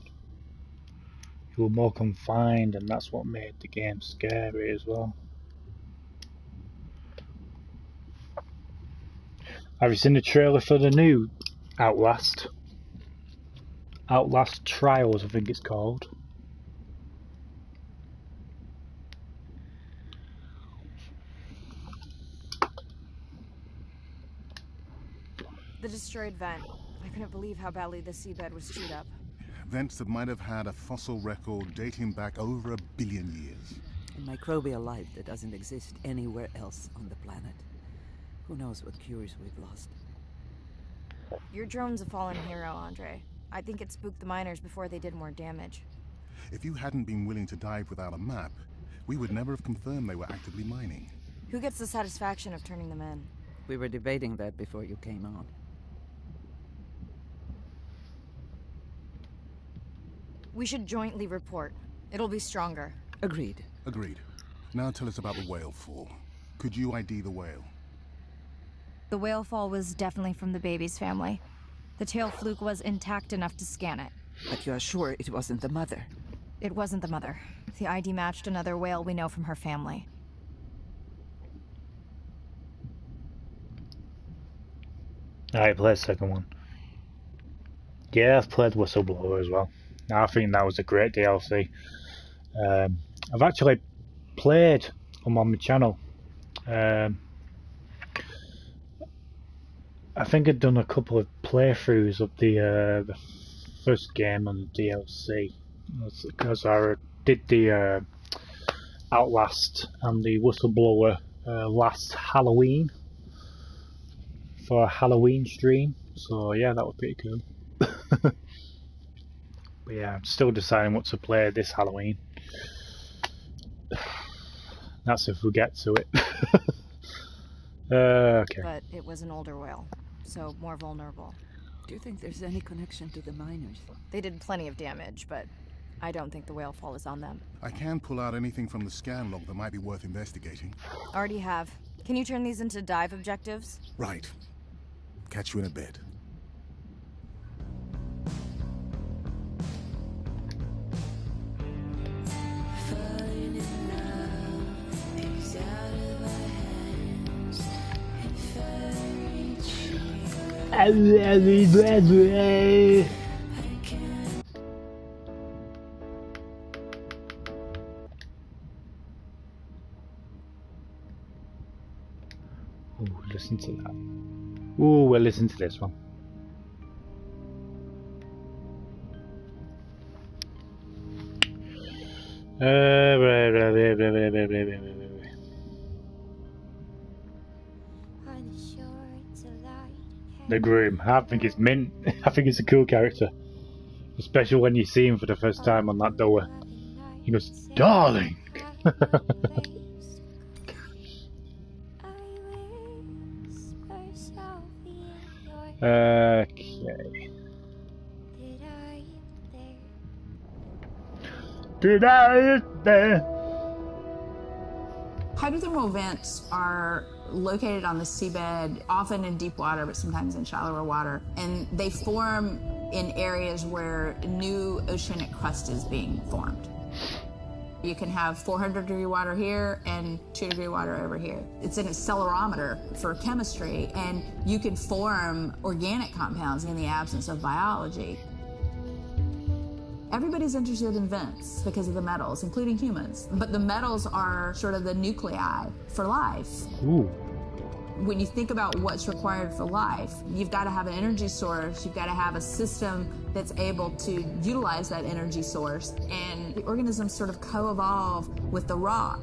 you were more confined, and that's what made the game scary as well. Have you seen the trailer for the new Outlast? Outlast Trials, I think it's called. The destroyed vent. I couldn't believe how badly the seabed was chewed up. Vents that might have had a fossil record dating back over 1 billion years. A microbial life that doesn't exist anywhere else on the planet. Who knows what cures we've lost. Your drone's a fallen hero, Andre. I think it spooked the miners before they did more damage. If you hadn't been willing to dive without a map, we would never have confirmed they were actively mining. Who gets the satisfaction of turning them in? We were debating that before you came on. We should jointly report. It'll be stronger. Agreed. Agreed. Now tell us about the whale fall. Could you ID the whale? The whale fall was definitely from the baby's family. The tail fluke was intact enough to scan it. But you are sure it wasn't the mother? It wasn't the mother. The ID matched another whale we know from her family. I played the second one. Yeah, I've played Whistleblower as well. I think that was a great DLC. I've actually played them on my channel. I think I'd done a couple of playthroughs of the first game and the DLC. Because I did the Outlast and the Whistleblower last Halloween for a Halloween stream. So yeah, that was pretty cool. But yeah, I'm still deciding what to play this Halloween. That's if we get to it. Okay. But it was an older whale, so more vulnerable. Do you think there's any connection to the miners? They did plenty of damage, but I don't think the whale fall is on them. I can pull out anything from the scan log that might be worth investigating. Already have. Can you turn these into dive objectives? Right. Catch you in a bit. Ooh, listen to that. Ooh, we'll listen to this one. The groom. I think it's mint. I think it's a cool character. Especially when you see him for the first time on that door. He goes, "Darling!" Okay. Did I there? Hydrothermal vents are located on the seabed, often in deep water, but sometimes in shallower water. And they form in areas where new oceanic crust is being formed. You can have 400-degree water here and 2-degree water over here. It's an accelerometer for chemistry, and you can form organic compounds in the absence of biology. Everybody's interested in vents because of the metals, including humans. But the metals are sort of the nuclei for life. Ooh. When you think about what's required for life, you've got to have an energy source, you've got to have a system that's able to utilize that energy source, and the organisms sort of co-evolve with the rock.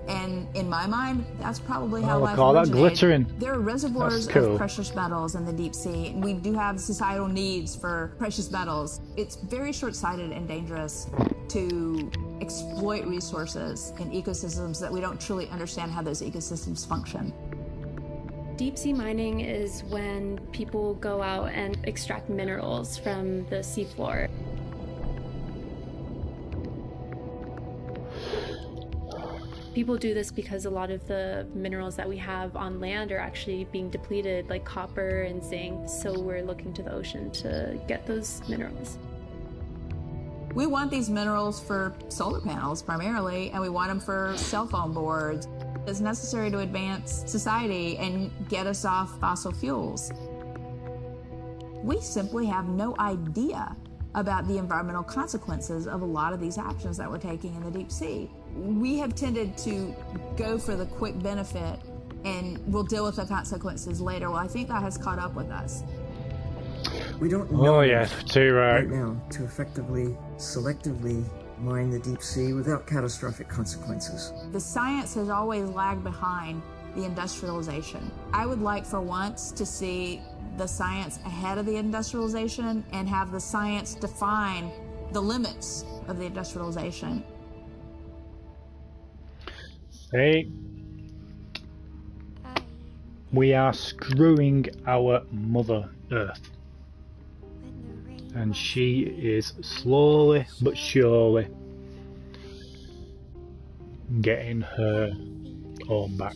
And in my mind, that's probably how life originated. That glittering. There are reservoirs That's cool. of precious metals in the deep sea, and we do have societal needs for precious metals. It's very short-sighted and dangerous to exploit resources in ecosystems that we don't truly understand how those ecosystems function. Deep sea mining is when people go out and extract minerals from the seafloor. People do this because a lot of the minerals that we have on land are actually being depleted, like copper and zinc, so we're looking to the ocean to get those minerals. We want these minerals for solar panels primarily, and we want them for cell phone boards. It's necessary to advance society and get us off fossil fuels. We simply have no idea about the environmental consequences of a lot of these actions that we're taking in the deep sea. We have tended to go for the quick benefit and we'll deal with the consequences later. Well, I think that has caught up with us. We don't know right now to effectively, selectively mine the deep sea without catastrophic consequences. The science has always lagged behind the industrialization. I would like for once to see the science ahead of the industrialization and have the science define the limits of the industrialization. Hey, we are screwing our Mother Earth. And she is slowly but surely getting her home back.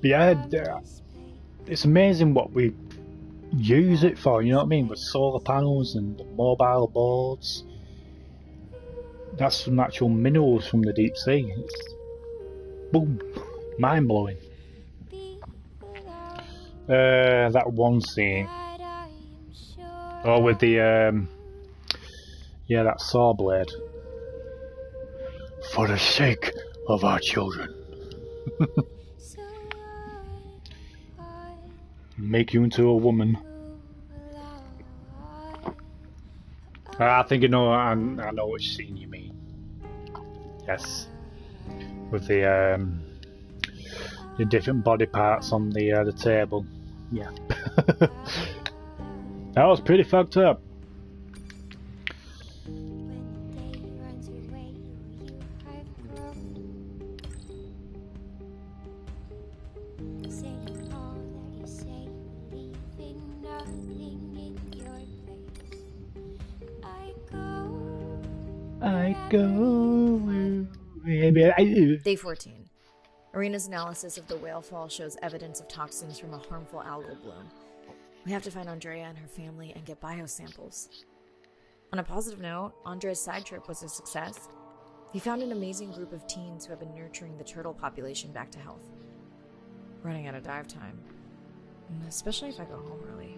Yeah, it's amazing what we use it for, you know what I mean? With solar panels and the mobile boards. That's some actual minerals from the deep sea. It's, boom, mind blowing. That one scene. Oh, with the yeah, that saw blade. For the sake of our children. Make you into a woman. I think I know which scene you mean. Yes, with the different body parts on the table. Yeah, that was pretty fucked up. I go. Day 14. Arena's analysis of the whale fall shows evidence of toxins from a harmful algal bloom. We have to find Andrea and her family and get biosamples. On a positive note, Andrea's side trip was a success. He found an amazing group of teens who have been nurturing the turtle population back to health. Running out of dive time, especially if I go home early.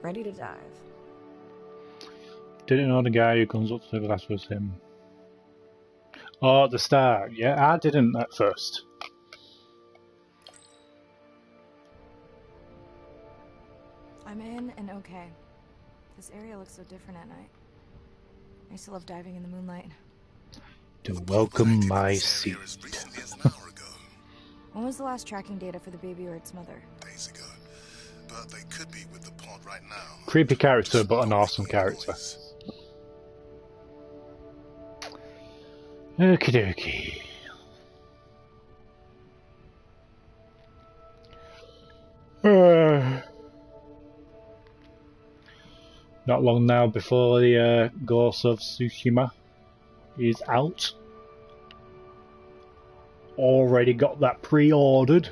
Ready to dive. Didn't know the guy who comes up to the glass was him. Oh, at the start. Yeah, I didn't at first. I'm in and okay. This area looks so different at night. I used to love diving in the moonlight. To welcome my seat. When was the last tracking data for the baby or its mother? Days ago. But they could be with the pod right now. Creepy character, but an awesome character. Okie dokie. Not long now before the Ghost of Tsushima is out. Already got that pre-ordered.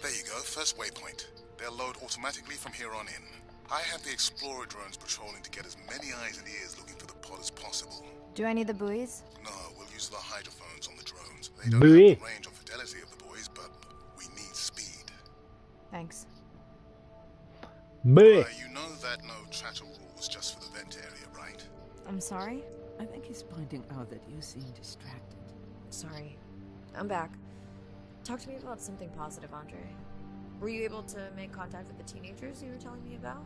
There you go, first waypoint. They'll load automatically from here on in. I have the Explorer drones patrolling to get as many eyes and ears looking for the pod as possible. Do I need the buoys? No, we'll use the hydrophones on the drones. They don't have the range or fidelity of the boys, but we need speed. Thanks. You know that no chatter rule was just for the vent area, right? I'm sorry? I think he's pointing out that you seem distracted. Sorry. I'm back. Talk to me about something positive, Andre. Were you able to make contact with the teenagers you were telling me about?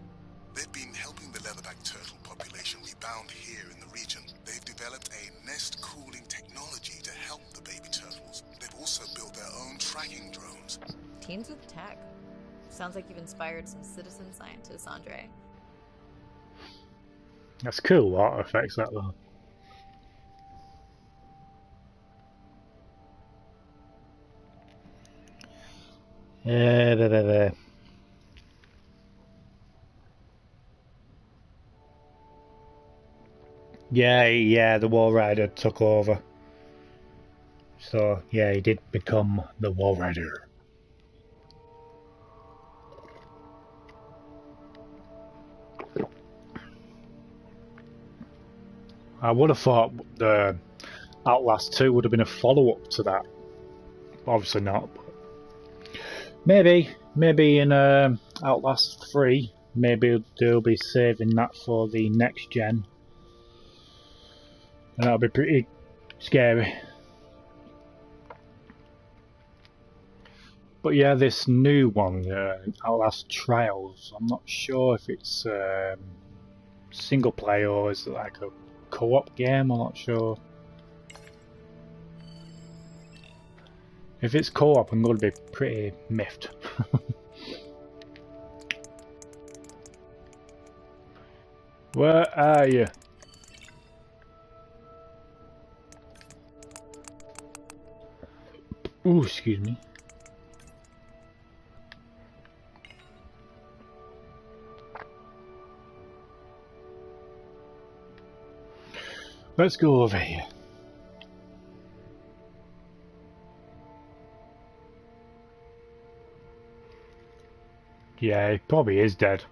They've been helping the leatherback turtle population rebound here in the region. They've developed a nest cooling technology to help the baby turtles. They've also built their own tracking drones. Teens with tech. Sounds like you've inspired some citizen scientists, Andre. That's cool, what affects that though. Yeah, the Wall Rider took over. So, yeah, he did become the Wall Rider. I would have thought the Outlast 2 would have been a follow-up to that. Obviously not. Maybe in Outlast 3, maybe they'll be saving that for the next gen. And that'll be pretty scary. But yeah, this new one, Outlast Trials, I'm not sure if it's single player or is it like a co-op game, I'm not sure. If it's co-op, I'm going to be pretty miffed. Where are you? Ooh, excuse me. Let's go over here. Yeah, he probably is dead.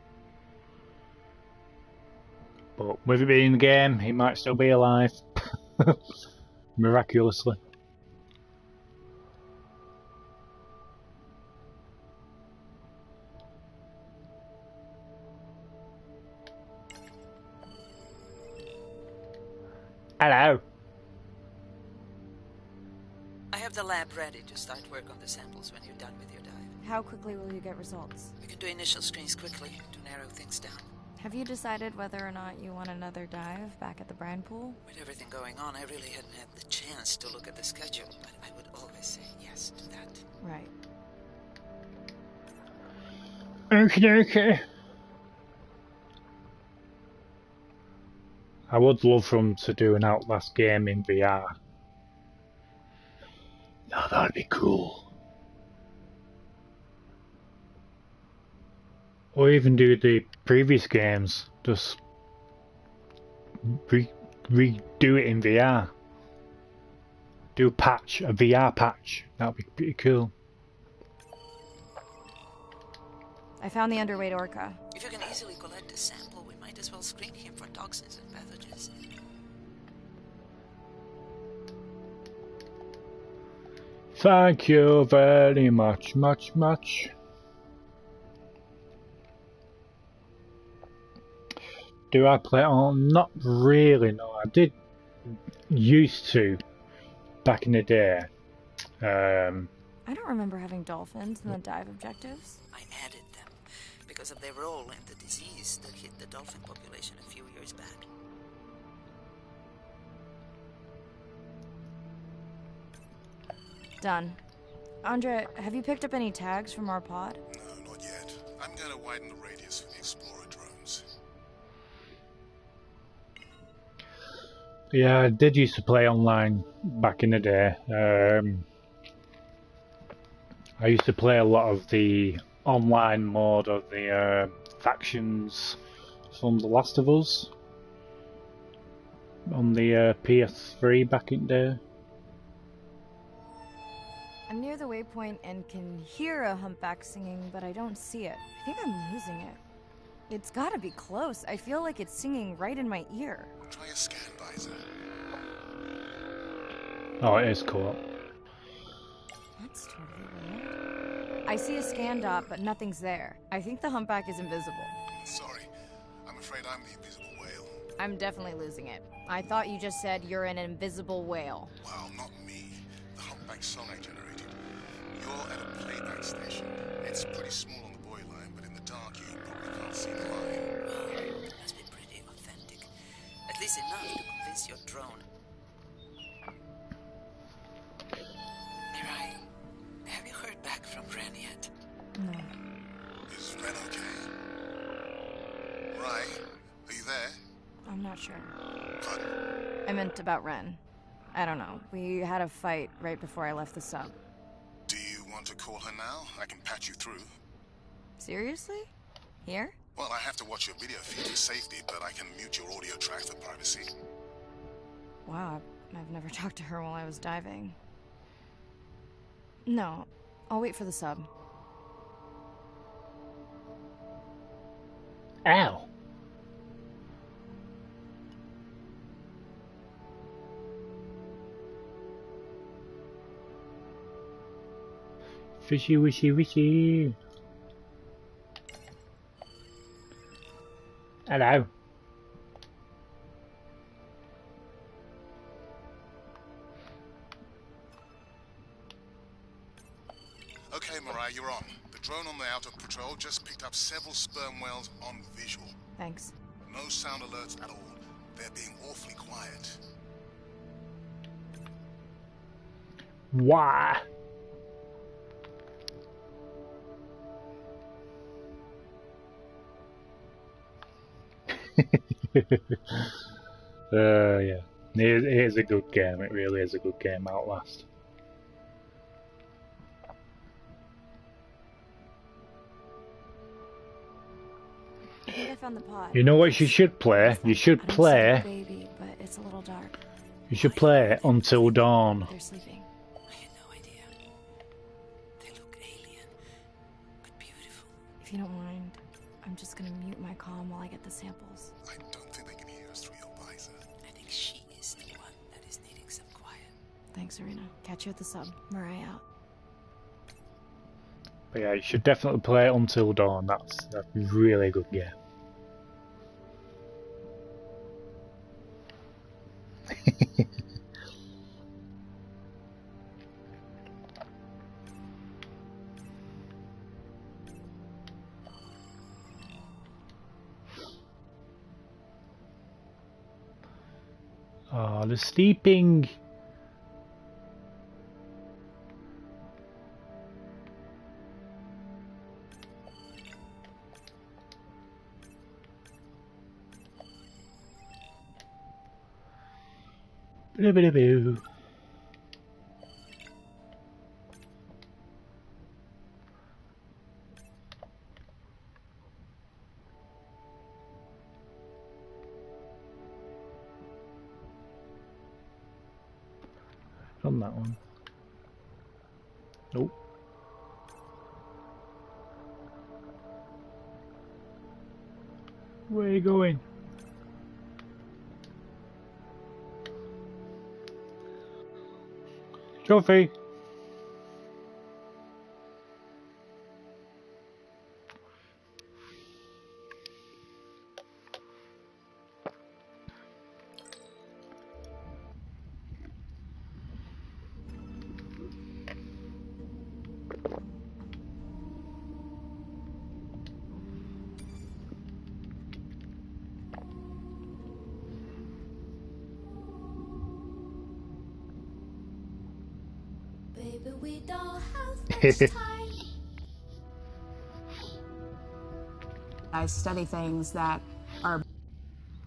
But with it being in the game, he might still be alive. Miraculously. Hello. I have the lab ready to start work on the samples when you're done with your dive. How quickly will you get results? We can do initial screens quickly to narrow things down. Have you decided whether or not you want another dive back at the brine pool? With everything going on, I really hadn't had the chance to look at the schedule, but I would always say yes to that. Right. Okay. I would love for them to do an Outlast game in VR. Now that'd be cool. Or even do the previous games, just redo it in VR. Do a VR patch. That'd be pretty cool. I found the underweight orca. If you can easily collect a sample, we might as well screen him for toxins and pathogens. Thank you very much. Do I play it on? Not really, no. I did used to back in the day. I don't remember having dolphins in the dive objectives. I added them because of their role in the disease that hit the dolphin population a few years back. Done. Andre, have you picked up any tags from our pod? No, not yet. I'm going to widen the radius for the Explorer drones. Yeah, I did used to play online back in the day. I used to play a lot of the online mode of the factions from The Last of Us on the PS3 back in the day. I'm near the waypoint and can hear a humpback singing, but I don't see it. I think I'm losing it. It's gotta be close. I feel like it's singing right in my ear. Try a scan visor. Oh, it is cool. That's totally weird. I see a scan dot, but nothing's there. I think the humpback is invisible. Sorry, I'm afraid I'm the invisible whale. I'm definitely losing it. I thought you just said you're an invisible whale. Well, not me. The humpback sonar generated. You're at a playback station. It's pretty small on the buoy line, but in the dark you probably can't see the line. Oh, it must be pretty authentic. At least enough to convince your drone. Mirai, have you heard back from Ren yet? No. Is Ren okay? Rai, are you there? I'm not sure. Pardon? I meant about Ren. I don't know. We had a fight right before I left the sub. Do you want to call her now? I can patch you through. Seriously? Here? Well, I have to watch your video feed for safety, but I can mute your audio track for privacy. Wow, I've never talked to her while I was diving. No, I'll wait for the sub. Ow! Fishy wishy wishy. Hello. Okay, Mariah, you're on. The drone on the outer patrol just picked up several sperm whales on visual. Thanks. No sound alerts at all. They're being awfully quiet. Why? Yeah. It is a good game. It really is a good game, Outlast. I think I found the pod. You know what you should play? You should I don't see play. the baby, but it's a little dark. You should play Until Dawn. They're sleeping. I had no idea. They look alien, but beautiful. If you don't mind, I'm just gonna mute my comm while I get the samples. I don't think they can hear us through your visor. I think she is the one that is needing some quiet. Thanks, Arena. Catch you at the sub. Mariah out. But yeah, you should definitely play Until Dawn. That's a really good game. Oh, the sleeping. Boo. Done that one. Nope. Where are you going? Trophy. but we don't have much time. I study things that are...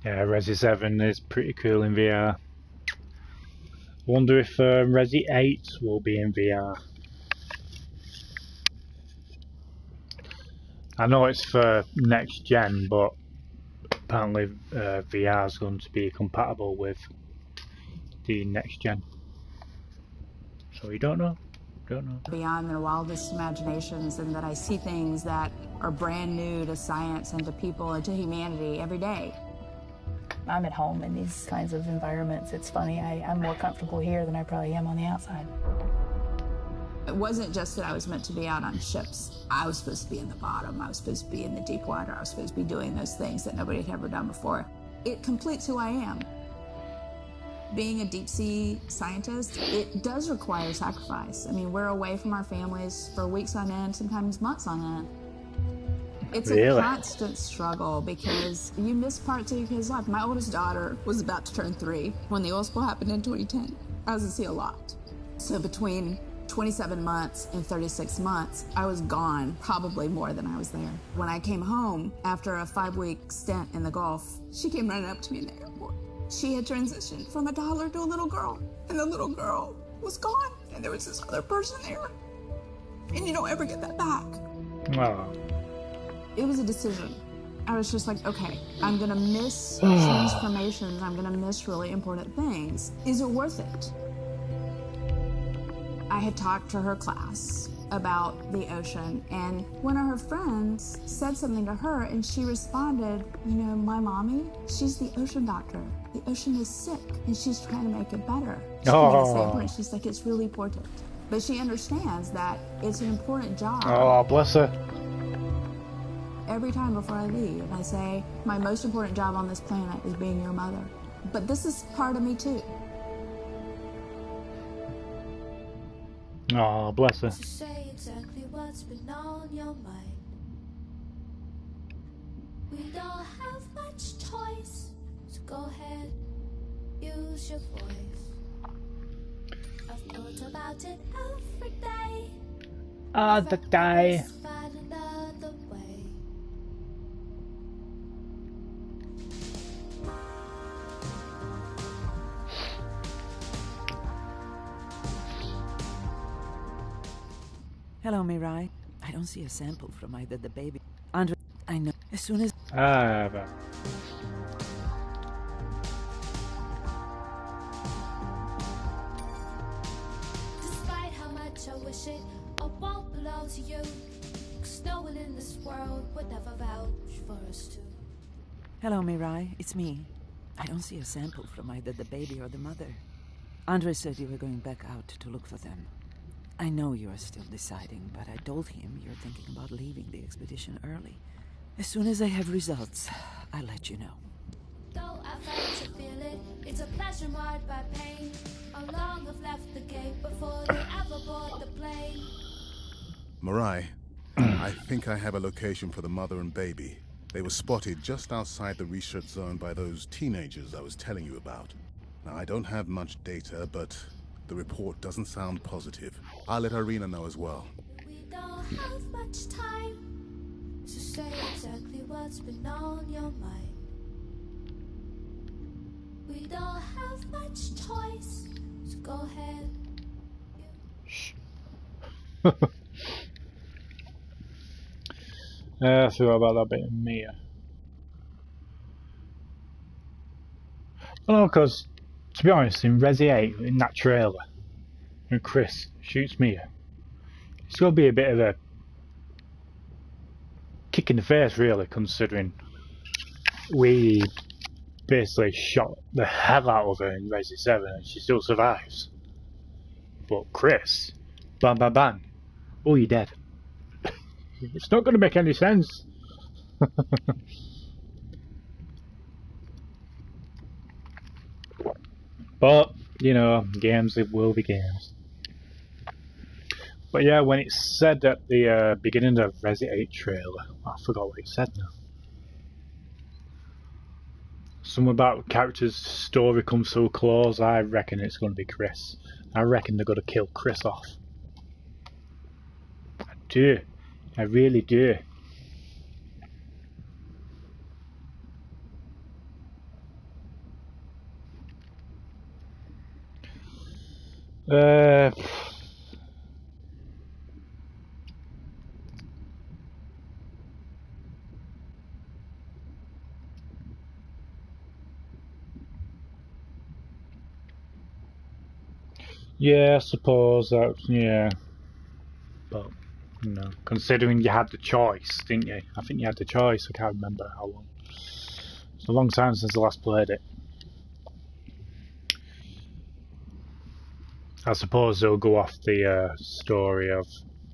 Yeah, Resi 7 is pretty cool in VR. Wonder if Resi 8 will be in VR. I know it's for next gen, but apparently VR is going to be compatible with the next gen. So you don't know. Beyond their wildest imaginations, and that I see things that are brand new to science and to people and to humanity every day. I'm at home in these kinds of environments. It's funny, I'm more comfortable here than I probably am on the outside. It wasn't just that I was meant to be out on ships. I was supposed to be in the bottom. I was supposed to be in the deep water. I was supposed to be doing those things that nobody had ever done before. It completes who I am. Being a deep sea scientist, it does require sacrifice. I mean, we're away from our families for weeks on end, sometimes months on end. It's a constant struggle because you miss parts of your kid's life. My oldest daughter was about to turn 3 when the oil spill happened in 2010. I was at sea a lot. So between 27 months and 36 months, I was gone probably more than I was there. When I came home after a 5-week stint in the Gulf, she came running up to me in the airport. She had transitioned from a toddler to a little girl, and the little girl was gone, and there was this other person there. And you don't ever get that back. Oh. It was a decision. I was just like, okay, I'm gonna miss transformations, I'm gonna miss really important things. Is it worth it? I had talked to her class about the ocean, and one of her friends said something to her, and she responded, you know, my mommy, she's the ocean doctor. The ocean is sick, and she's trying to make it better. She didn't say important. She's like, it's really important. But she understands that it's an important job. Oh, bless her. Every time before I leave, I say, my most important job on this planet is being your mother. But this is part of me too. Oh, bless her. To say exactly what's been on your mind. We don't have much choice, so go ahead, use your voice. I've thought about it every day. The day. Find another way. Hello, Mirai. I don't see a sample from either the baby. Andre, I know. As soon as... Despite how much I wish it, I won't belong to you. 'Cause no one in this world would never vouch for us two. Hello, Mirai. It's me. I don't see a sample from either the baby or the mother. Andre said you were going back out to look for them. I know you are still deciding, but I told him you're thinking about leaving the expedition early. As soon as I have results, I'll let you know. Though I've had to feel it, it's a pleasure marred by pain. How long I've left the gate before they ever board the plane. Mirai, I think I have a location for the mother and baby. They were spotted just outside the research zone by those teenagers I was telling you about. Now, I don't have much data, but the report doesn't sound positive. I'll let Irina know as well. We don't have much time to say exactly what's been on your mind. We don't have much choice, so go ahead. I forgot about that bit of Mia. Well, no, because, to be honest, in Resi 8, in that trailer, when Chris shoots Mia, it's going to be a bit of a kick in the face, really, considering we basically shot the hell out of her in Resi 7 and she still survives. But Chris, bang, bang, bang, oh, you're dead. It's not going to make any sense. But, you know, games will be games. But yeah, when it said at the beginning of Resi 8 trailer, I forgot what it said now. Something about character's story comes to a close. I reckon it's going to be Chris. I reckon they're going to kill Chris off. do. I really do. Yeah, I suppose that, yeah. But, you know, considering you had the choice, didn't you? I think you had the choice, I can't remember how long. It's a long time since I last played it. I suppose they'll go off the story of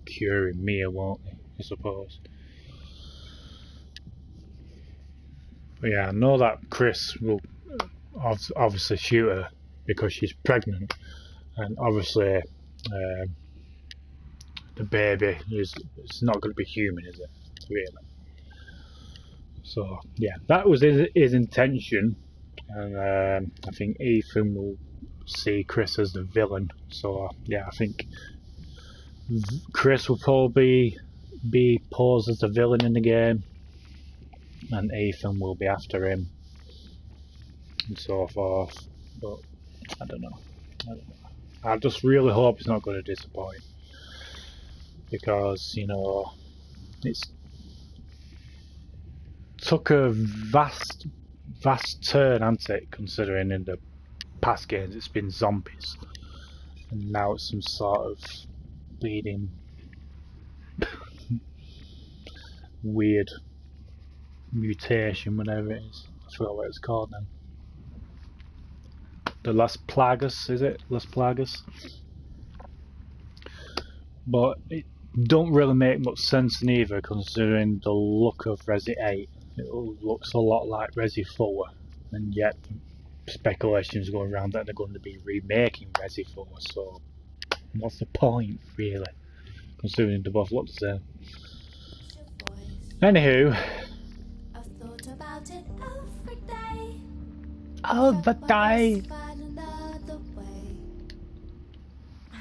curing Mia, won't they? I suppose. But yeah, I know that Chris will obviously shoot her because she's pregnant, and obviously the baby it's not going to be human, is it? Really? So yeah, that was his intention, and I think Ethan will see Chris as the villain. So yeah, I think Chris will probably be posed as the villain in the game, and Ethan will be after him, and so forth. But I don't know. I just really hope it's not going to disappoint, because you know it's took a vast turn, hasn't it? Considering in the past games it's been zombies, and now it's some sort of bleeding weird mutation, whatever it is. I forgot what it's called now. The Las Plagas, is it? Las Plagas? But it don't really make much sense neither, considering the look of Resi 8. It looks a lot like Resi 4, and yet speculations going around that they're going to be remaking Resi 4, so what's the point, really? Considering they both look the same. Anywho. I've thought about it every day. Oh, the day.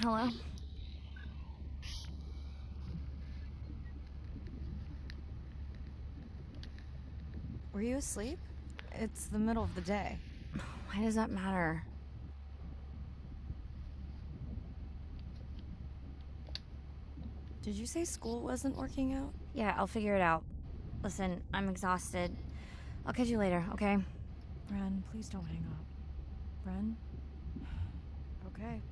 Hello? Were you asleep? It's the middle of the day. Why does that matter? Did you say school wasn't working out? Yeah, I'll figure it out. Listen, I'm exhausted. I'll catch you later, okay? Ren, please don't hang up. Ren? Okay.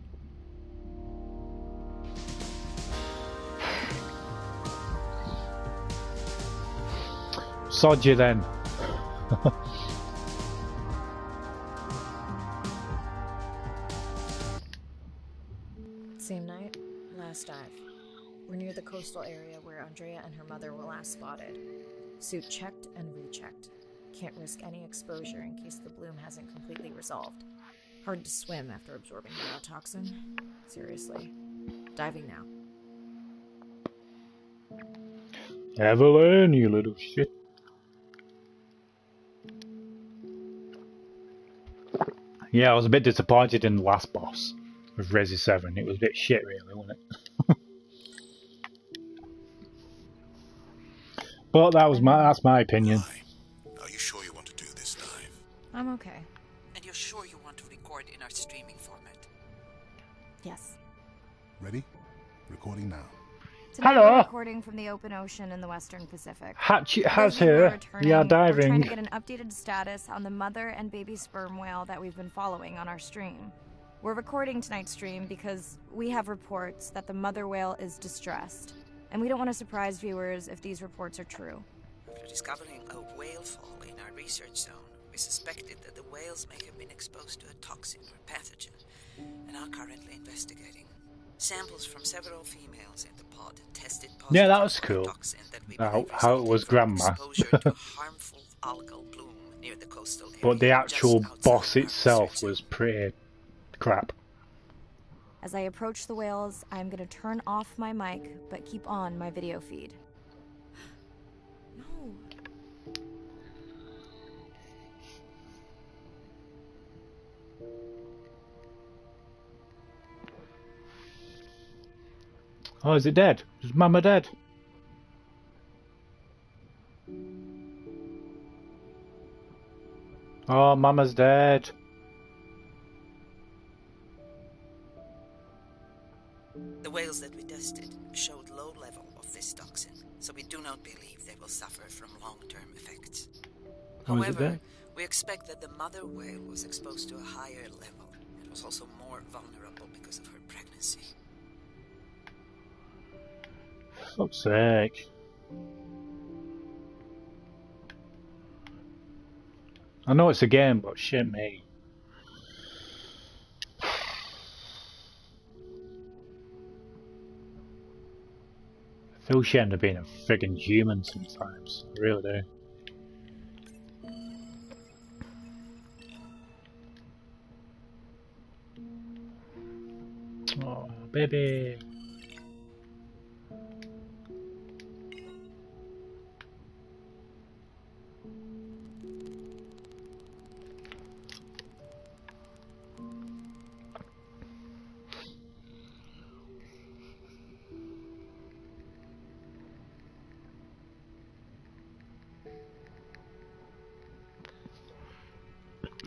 Sod you then. Same night, last dive. We're near the coastal area where Andrea and her mother were last spotted. Suit checked and rechecked. Can't risk any exposure in case the bloom hasn't completely resolved. Hard to swim after absorbing biotoxin. Seriously. Diving now. Evelyn, you little shit. Yeah, I was a bit disappointed in the last boss of Resi 7. It was a bit shit, really, wasn't it? But that's my opinion. Are you sure you want to do this dive? I'm okay. And you're sure you want to record in our streaming format? Yes. Ready? Recording now. Tonight Hello. we're recording from the open ocean in the Western Pacific. HatCHeTHaZ here. We are diving. We're trying to get an updated status on the mother and baby sperm whale that we've been following on our stream. We're recording tonight's stream because we have reports that the mother whale is distressed, and we don't want to surprise viewers if these reports are true. After discovering a whale fall in our research zone, we suspected that the whales may have been exposed to a toxin or pathogen, and are currently investigating. Samples from several females in the pod tested positive. Yeah, that was cool. How it was grandma. Exposure to a harmful algal bloom near the coastal area. But the actual boss itself was pretty crap. As I approach the whales, I'm going to turn off my mic, but keep on my video feed. No. Oh, is it dead? Is Mama dead? Oh, Mama's dead. The whales that we tested showed low level of this toxin, so we do not believe they will suffer from long-term effects. Oh, is it However, dead? we expect that the mother whale was exposed to a higher level and was also more vulnerable because of her pregnancy. Fuck's sake. I know it's a game, but shit me. I feel ashamed of being a friggin' human sometimes. I really do. Oh, baby.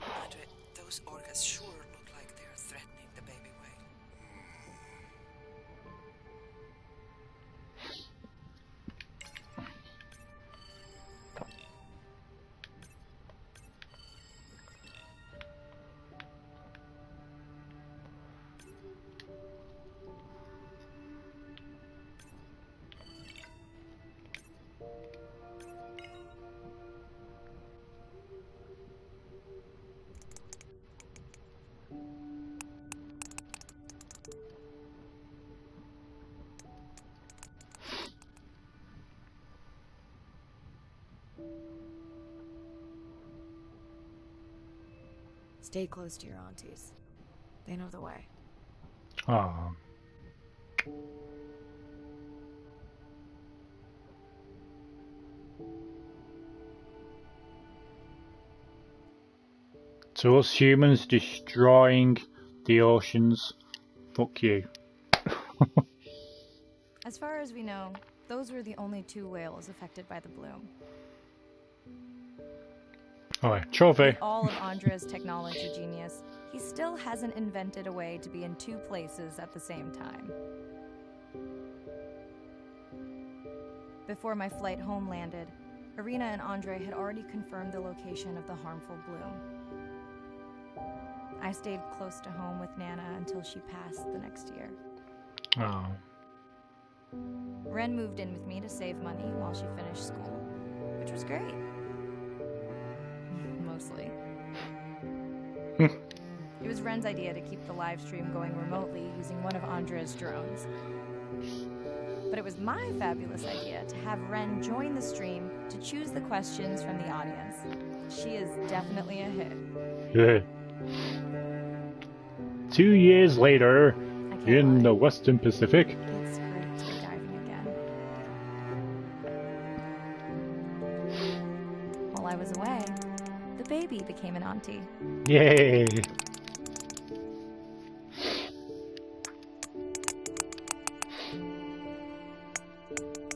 Andre, those orcas sure look like they are threatening the baby whale. Stay close to your aunties. They know the way. Oh. To us humans destroying the oceans, fuck you. As far as we know, those were the only 2 whales affected by the bloom. Alright, trophy. With all of Andrea's technology genius, he still hasn't invented a way to be in 2 places at the same time. Before my flight home landed, Irina and Andre had already confirmed the location of the harmful bloom. I stayed close to home with Nana until she passed the next year. Oh. Ren moved in with me to save money while she finished school, which was great. Mostly. It was Ren's idea to keep the live stream going remotely using one of Andrea's drones. But it was my fabulous idea to have Ren join the stream to choose the questions from the audience. She is definitely a hit. Yeah. 2 years later, in the Western Pacific. It's great to be diving again. While I was away, the baby became an auntie. Yay!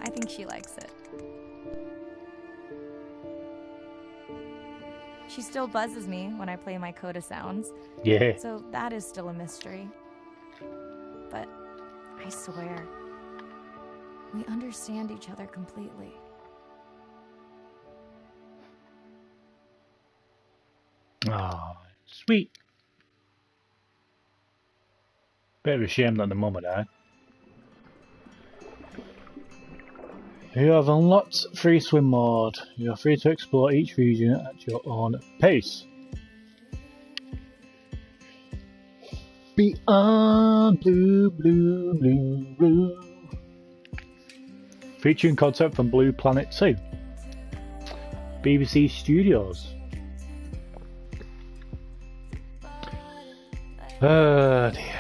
I think she likes it. She still buzzes me when I play my coda sounds. Yeah. So that is still a mystery. But I swear, we understand each other completely. Oh, sweet. Bit of a shame that the mama died. You have unlocked free swim mode. You are free to explore each region at your own pace. Beyond blue, blue, blue, blue. Featuring content from Blue Planet 2. BBC Studios. Oh dear.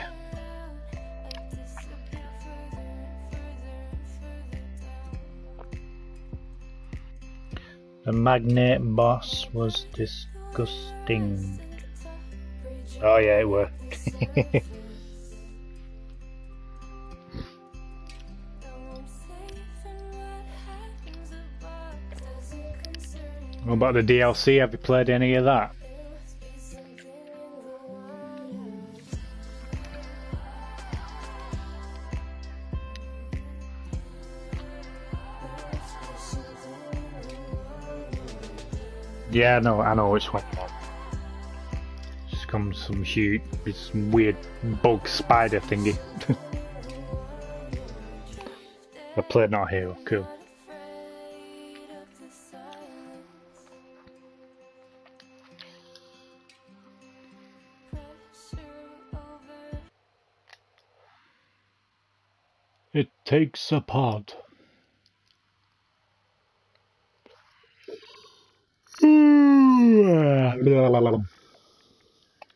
The magnet boss was disgusting. Oh yeah, it were. What about the DLC? Have you played any of that? Yeah, no, I know which one. Just comes some huge, some weird bug spider thingy. I played Not Hero, cool. It takes a pod.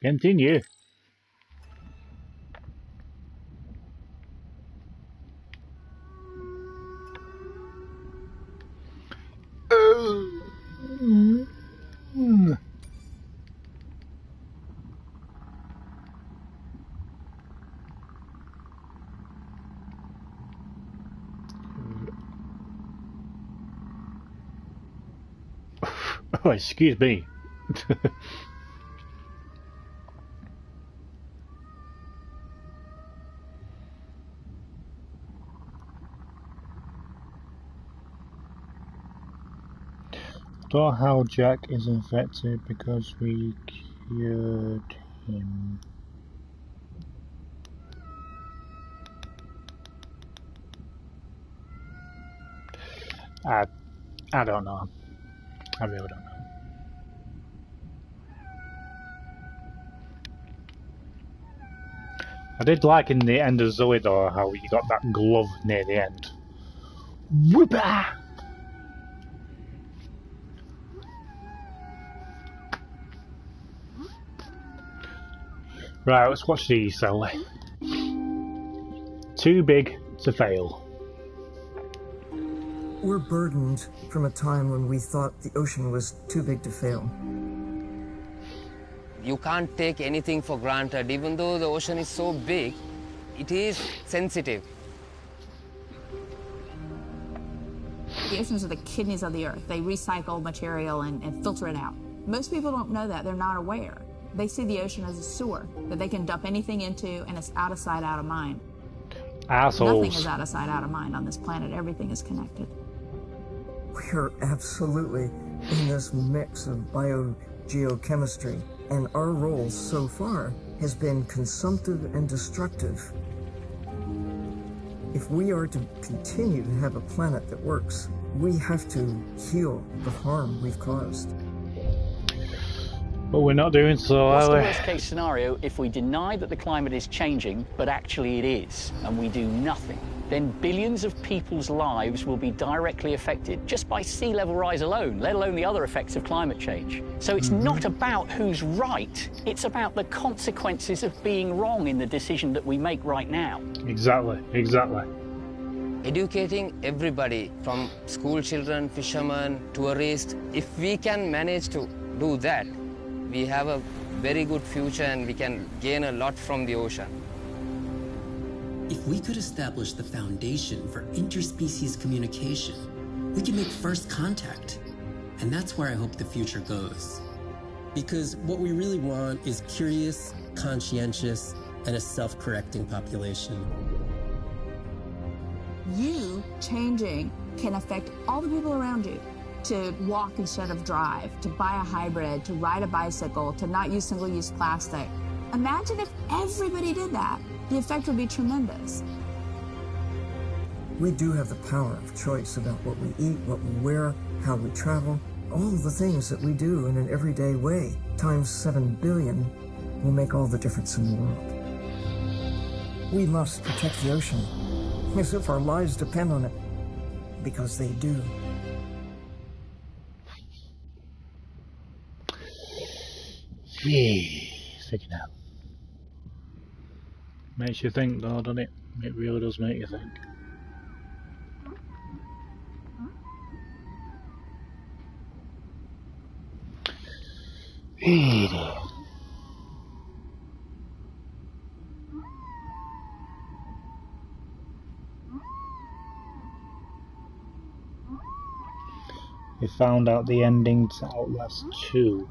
Continue. Oh, excuse me. Don't know how Jack is infected because we cured him. I don't know. I really don't know. I did like in the end of Zoe though how you got that glove near the end. Whoopah! Right, let's watch these, Sally. Too big to fail. We're burdened from a time when we thought the ocean was too big to fail. You can't take anything for granted. Even though the ocean is so big, it is sensitive. The oceans are the kidneys of the earth. They recycle material and filter it out. Most people don't know that. They're not aware. They see the ocean as a sewer that they can dump anything into, and it's out of sight, out of mind. Assholes. Nothing is out of sight, out of mind on this planet. Everything is connected. We're absolutely in this mix of biogeochemistry, and our role so far has been consumptive and destructive. If we are to continue to have a planet that works, we have to heal the harm we've caused. But we're not doing so, What's are the we? worst case scenario if we deny that the climate is changing, but actually it is, and we do nothing? Then billions of people's lives will be directly affected just by sea level rise alone, let alone the other effects of climate change. So it's not about who's right, it's about the consequences of being wrong in the decision that we make right now. Exactly, exactly. Educating everybody, from school children, fishermen, tourists, if we can manage to do that, we have a very good future and we can gain a lot from the ocean. If we could establish the foundation for interspecies communication, we can make first contact. And that's where I hope the future goes. Because what we really want is curious, conscientious, and a self-correcting population. You changing can affect all the people around you. To walk instead of drive, to buy a hybrid, to ride a bicycle, to not use single-use plastic. Imagine if everybody did that. The effect would be tremendous. We do have the power of choice about what we eat, what we wear, how we travel, all the things that we do in an everyday way, times 7 billion, will make all the difference in the world. We must protect the ocean, as if our lives depend on it, because they do. Freaking hell. Makes you think though, doesn't it? It really does make you think. If found out the ending to Outlast 2.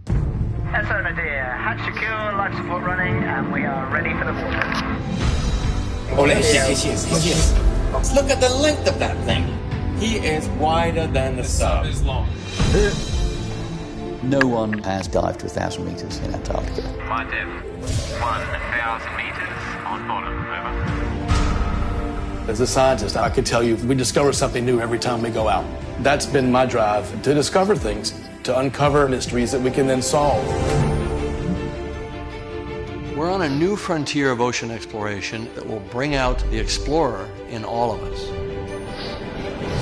SO Nadir, hatch secure, life support running, and we are ready for the water. Oh, here he is. Look at the length of that thing. He is wider than the sun. Is long. No one has dived to 1,000 meters in Antarctica. My depth, 1,000 meters on bottom, over. As a scientist, I could tell you we discover something new every time we go out. That's been my drive, to discover things, to uncover mysteries that we can then solve. We're on a new frontier of ocean exploration that will bring out the explorer in all of us.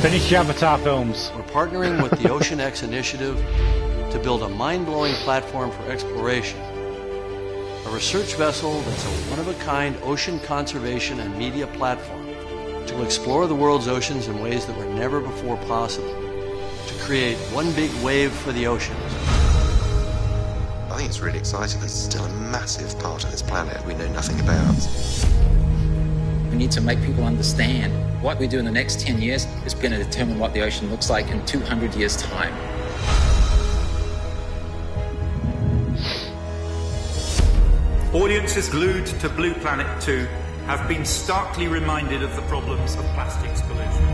Finish the Avatar films. We're partnering with the Ocean X initiative to build a mind-blowing platform for exploration. A research vessel that's a one-of-a-kind ocean conservation and media platform to explore the world's oceans in ways that were never before possible, to create one big wave for the oceans. I think it's really exciting. There's still a massive part of this planet we know nothing about. We need to make people understand what we do in the next 10 years is going to determine what the ocean looks like in 200 years' time. Audiences glued to Blue Planet 2 have been starkly reminded of the problems of plastics pollution.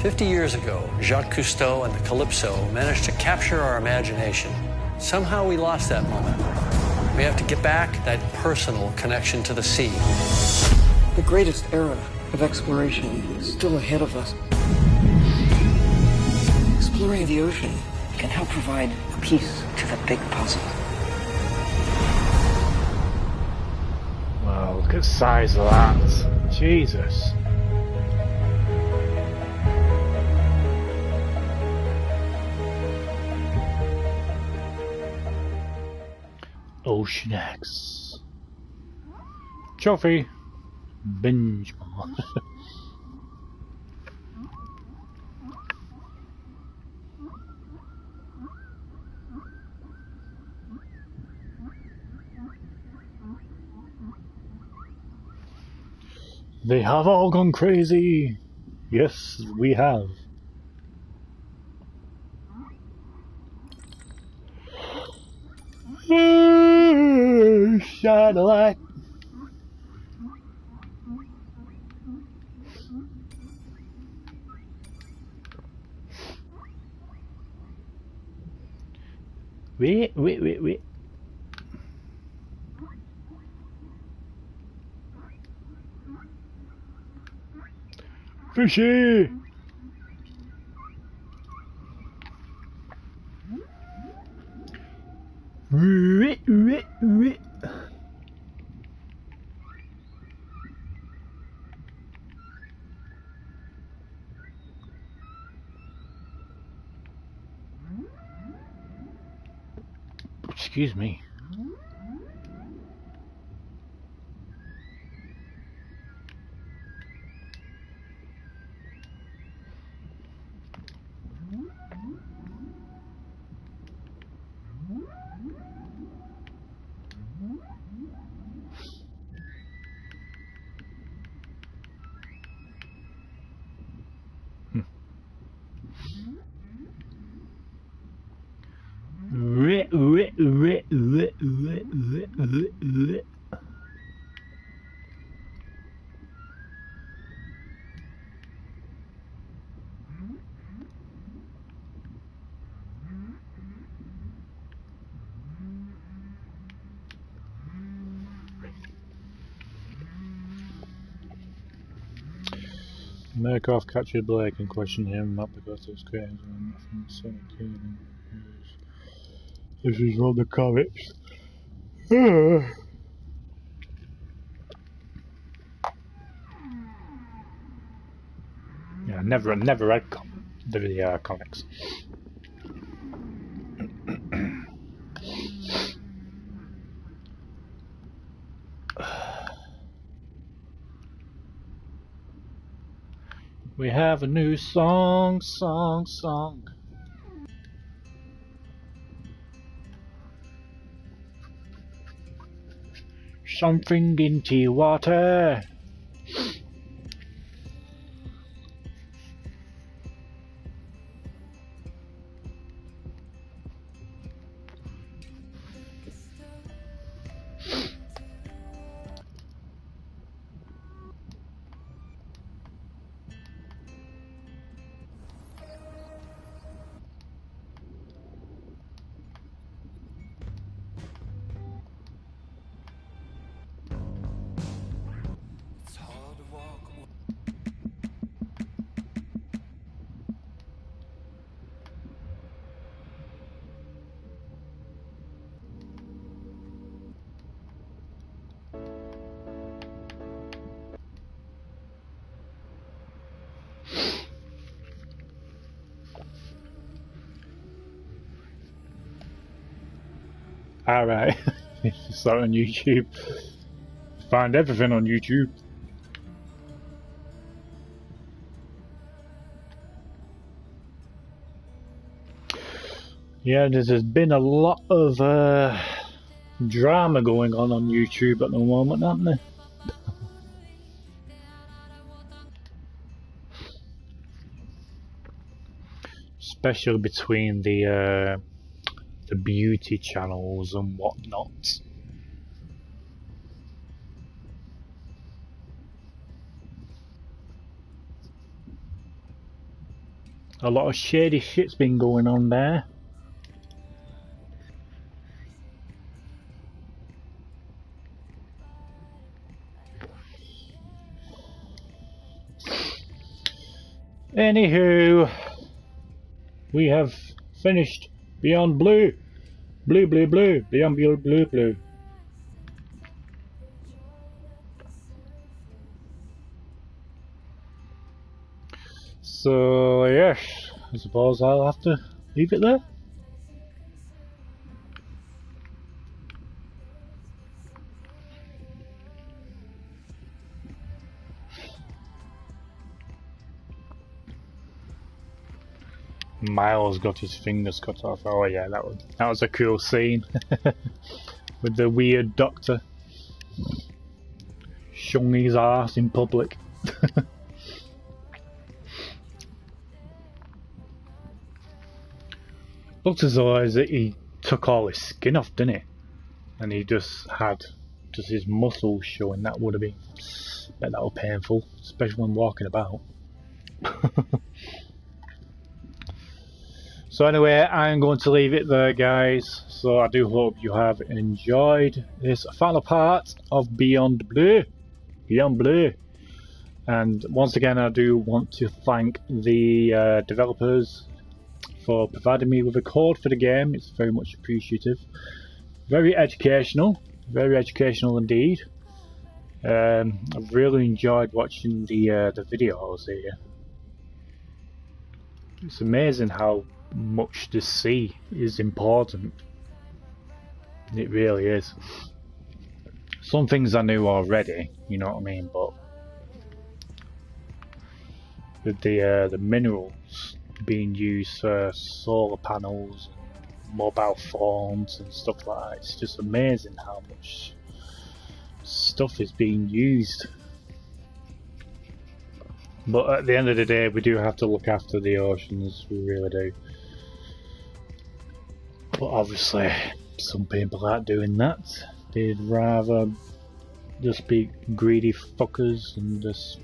50 years ago, Jacques Cousteau and the Calypso managed to capture our imagination. Somehow we lost that moment. We have to get back that personal connection to the sea. The greatest era of exploration is still ahead of us. Exploring the ocean can help provide a piece to the big puzzle. Wow, look at the size of that. Jesus. Ocean X. Trophy. Binge. They have all gone crazy. Yes, we have. Shine a light. Wait. Fishy! Excuse me. Murkoff captured Blake and questioned him, not because it was created or nothing so occurred. This is from the comics. Yeah, never read the comics. We have a new song. Something into water. Alright. If you saw it on YouTube. Find everything on YouTube. Yeah, there's been a lot of drama going on YouTube at the moment, hasn't there? Especially between the beauty channels and whatnot. A lot of shady shit's been going on there. Anywho, we have finished Beyond Blue. Blue, blue, blue. Beyond blue, blue, blue. So, yes, I suppose I'll have to leave it there. Miles got his fingers cut off. Oh yeah, that was a cool scene with the weird doctor showing his ass in public. Looked as though he took all his skin off, didn't he? And he just had his muscles showing. That would have been, I bet that was painful, especially when walking about. So anyway, I'm going to leave it there, guys. So I do hope you have enjoyed this final part of Beyond Blue. Beyond Blue. And once again, I do want to thank the developers for providing me with a code for the game. It's very much appreciative. Very educational indeed. I've really enjoyed watching the videos here. It's amazing how much the sea is important. It really is. Some things I knew already, you know what I mean, but with the minerals being used for solar panels and mobile phones and stuff like that, it's just amazing how much stuff is being used. But at the end of the day, we do have to look after the oceans, we really do. But obviously, some people aren't doing that. They'd rather just be greedy fuckers and just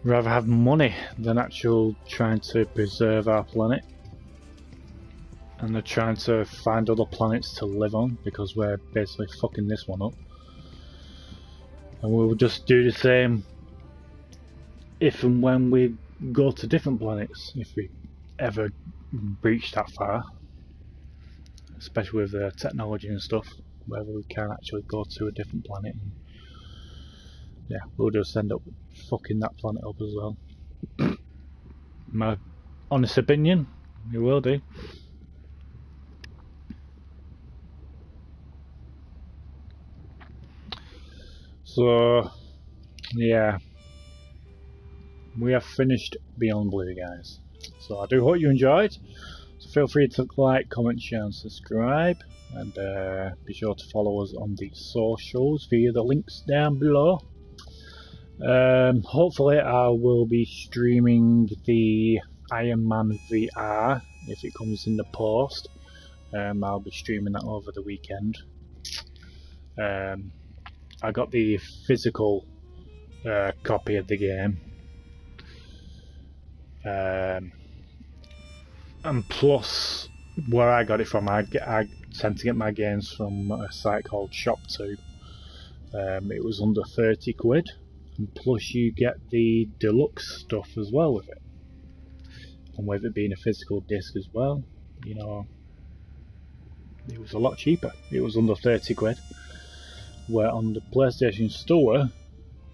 rather have money than actual trying to preserve our planet. And they're trying to find other planets to live on because we're basically fucking this one up. And we'll just do the same if and when we go to different planets, if we ever reach that far, especially with the technology and stuff, whether we can actually go to a different planet. And yeah, we'll just end up fucking that planet up as well. My honest opinion, we will do. So yeah, we have finished Beyond Blue, guys. So I do hope you enjoyed. So feel free to like, comment, share and subscribe, and be sure to follow us on the socials via the links down below. Hopefully I will be streaming the Iron Man VR if it comes in the post. I'll be streaming that over the weekend. I got the physical copy of the game. And plus, where I got it from, I tend to get my games from a site called Shop2. It was under 30 quid, and plus you get the deluxe stuff as well with it. And with it being a physical disc as well, you know, it was a lot cheaper. It was under 30 quid. Where on the PlayStation Store,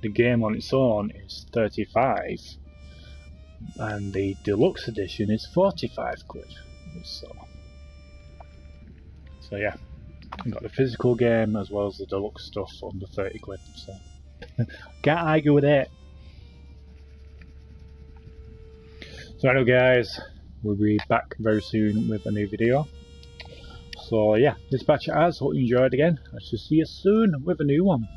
the game on its own is 35. And the deluxe edition is 45 quid. So So yeah, I got the physical game as well as the deluxe stuff under 30 quid. So can't argue with it. So anyway guys, we'll be back very soon with a new video. So yeah, this is HatCHeTHaZ. Hope you enjoyed again. I shall see you soon with a new one.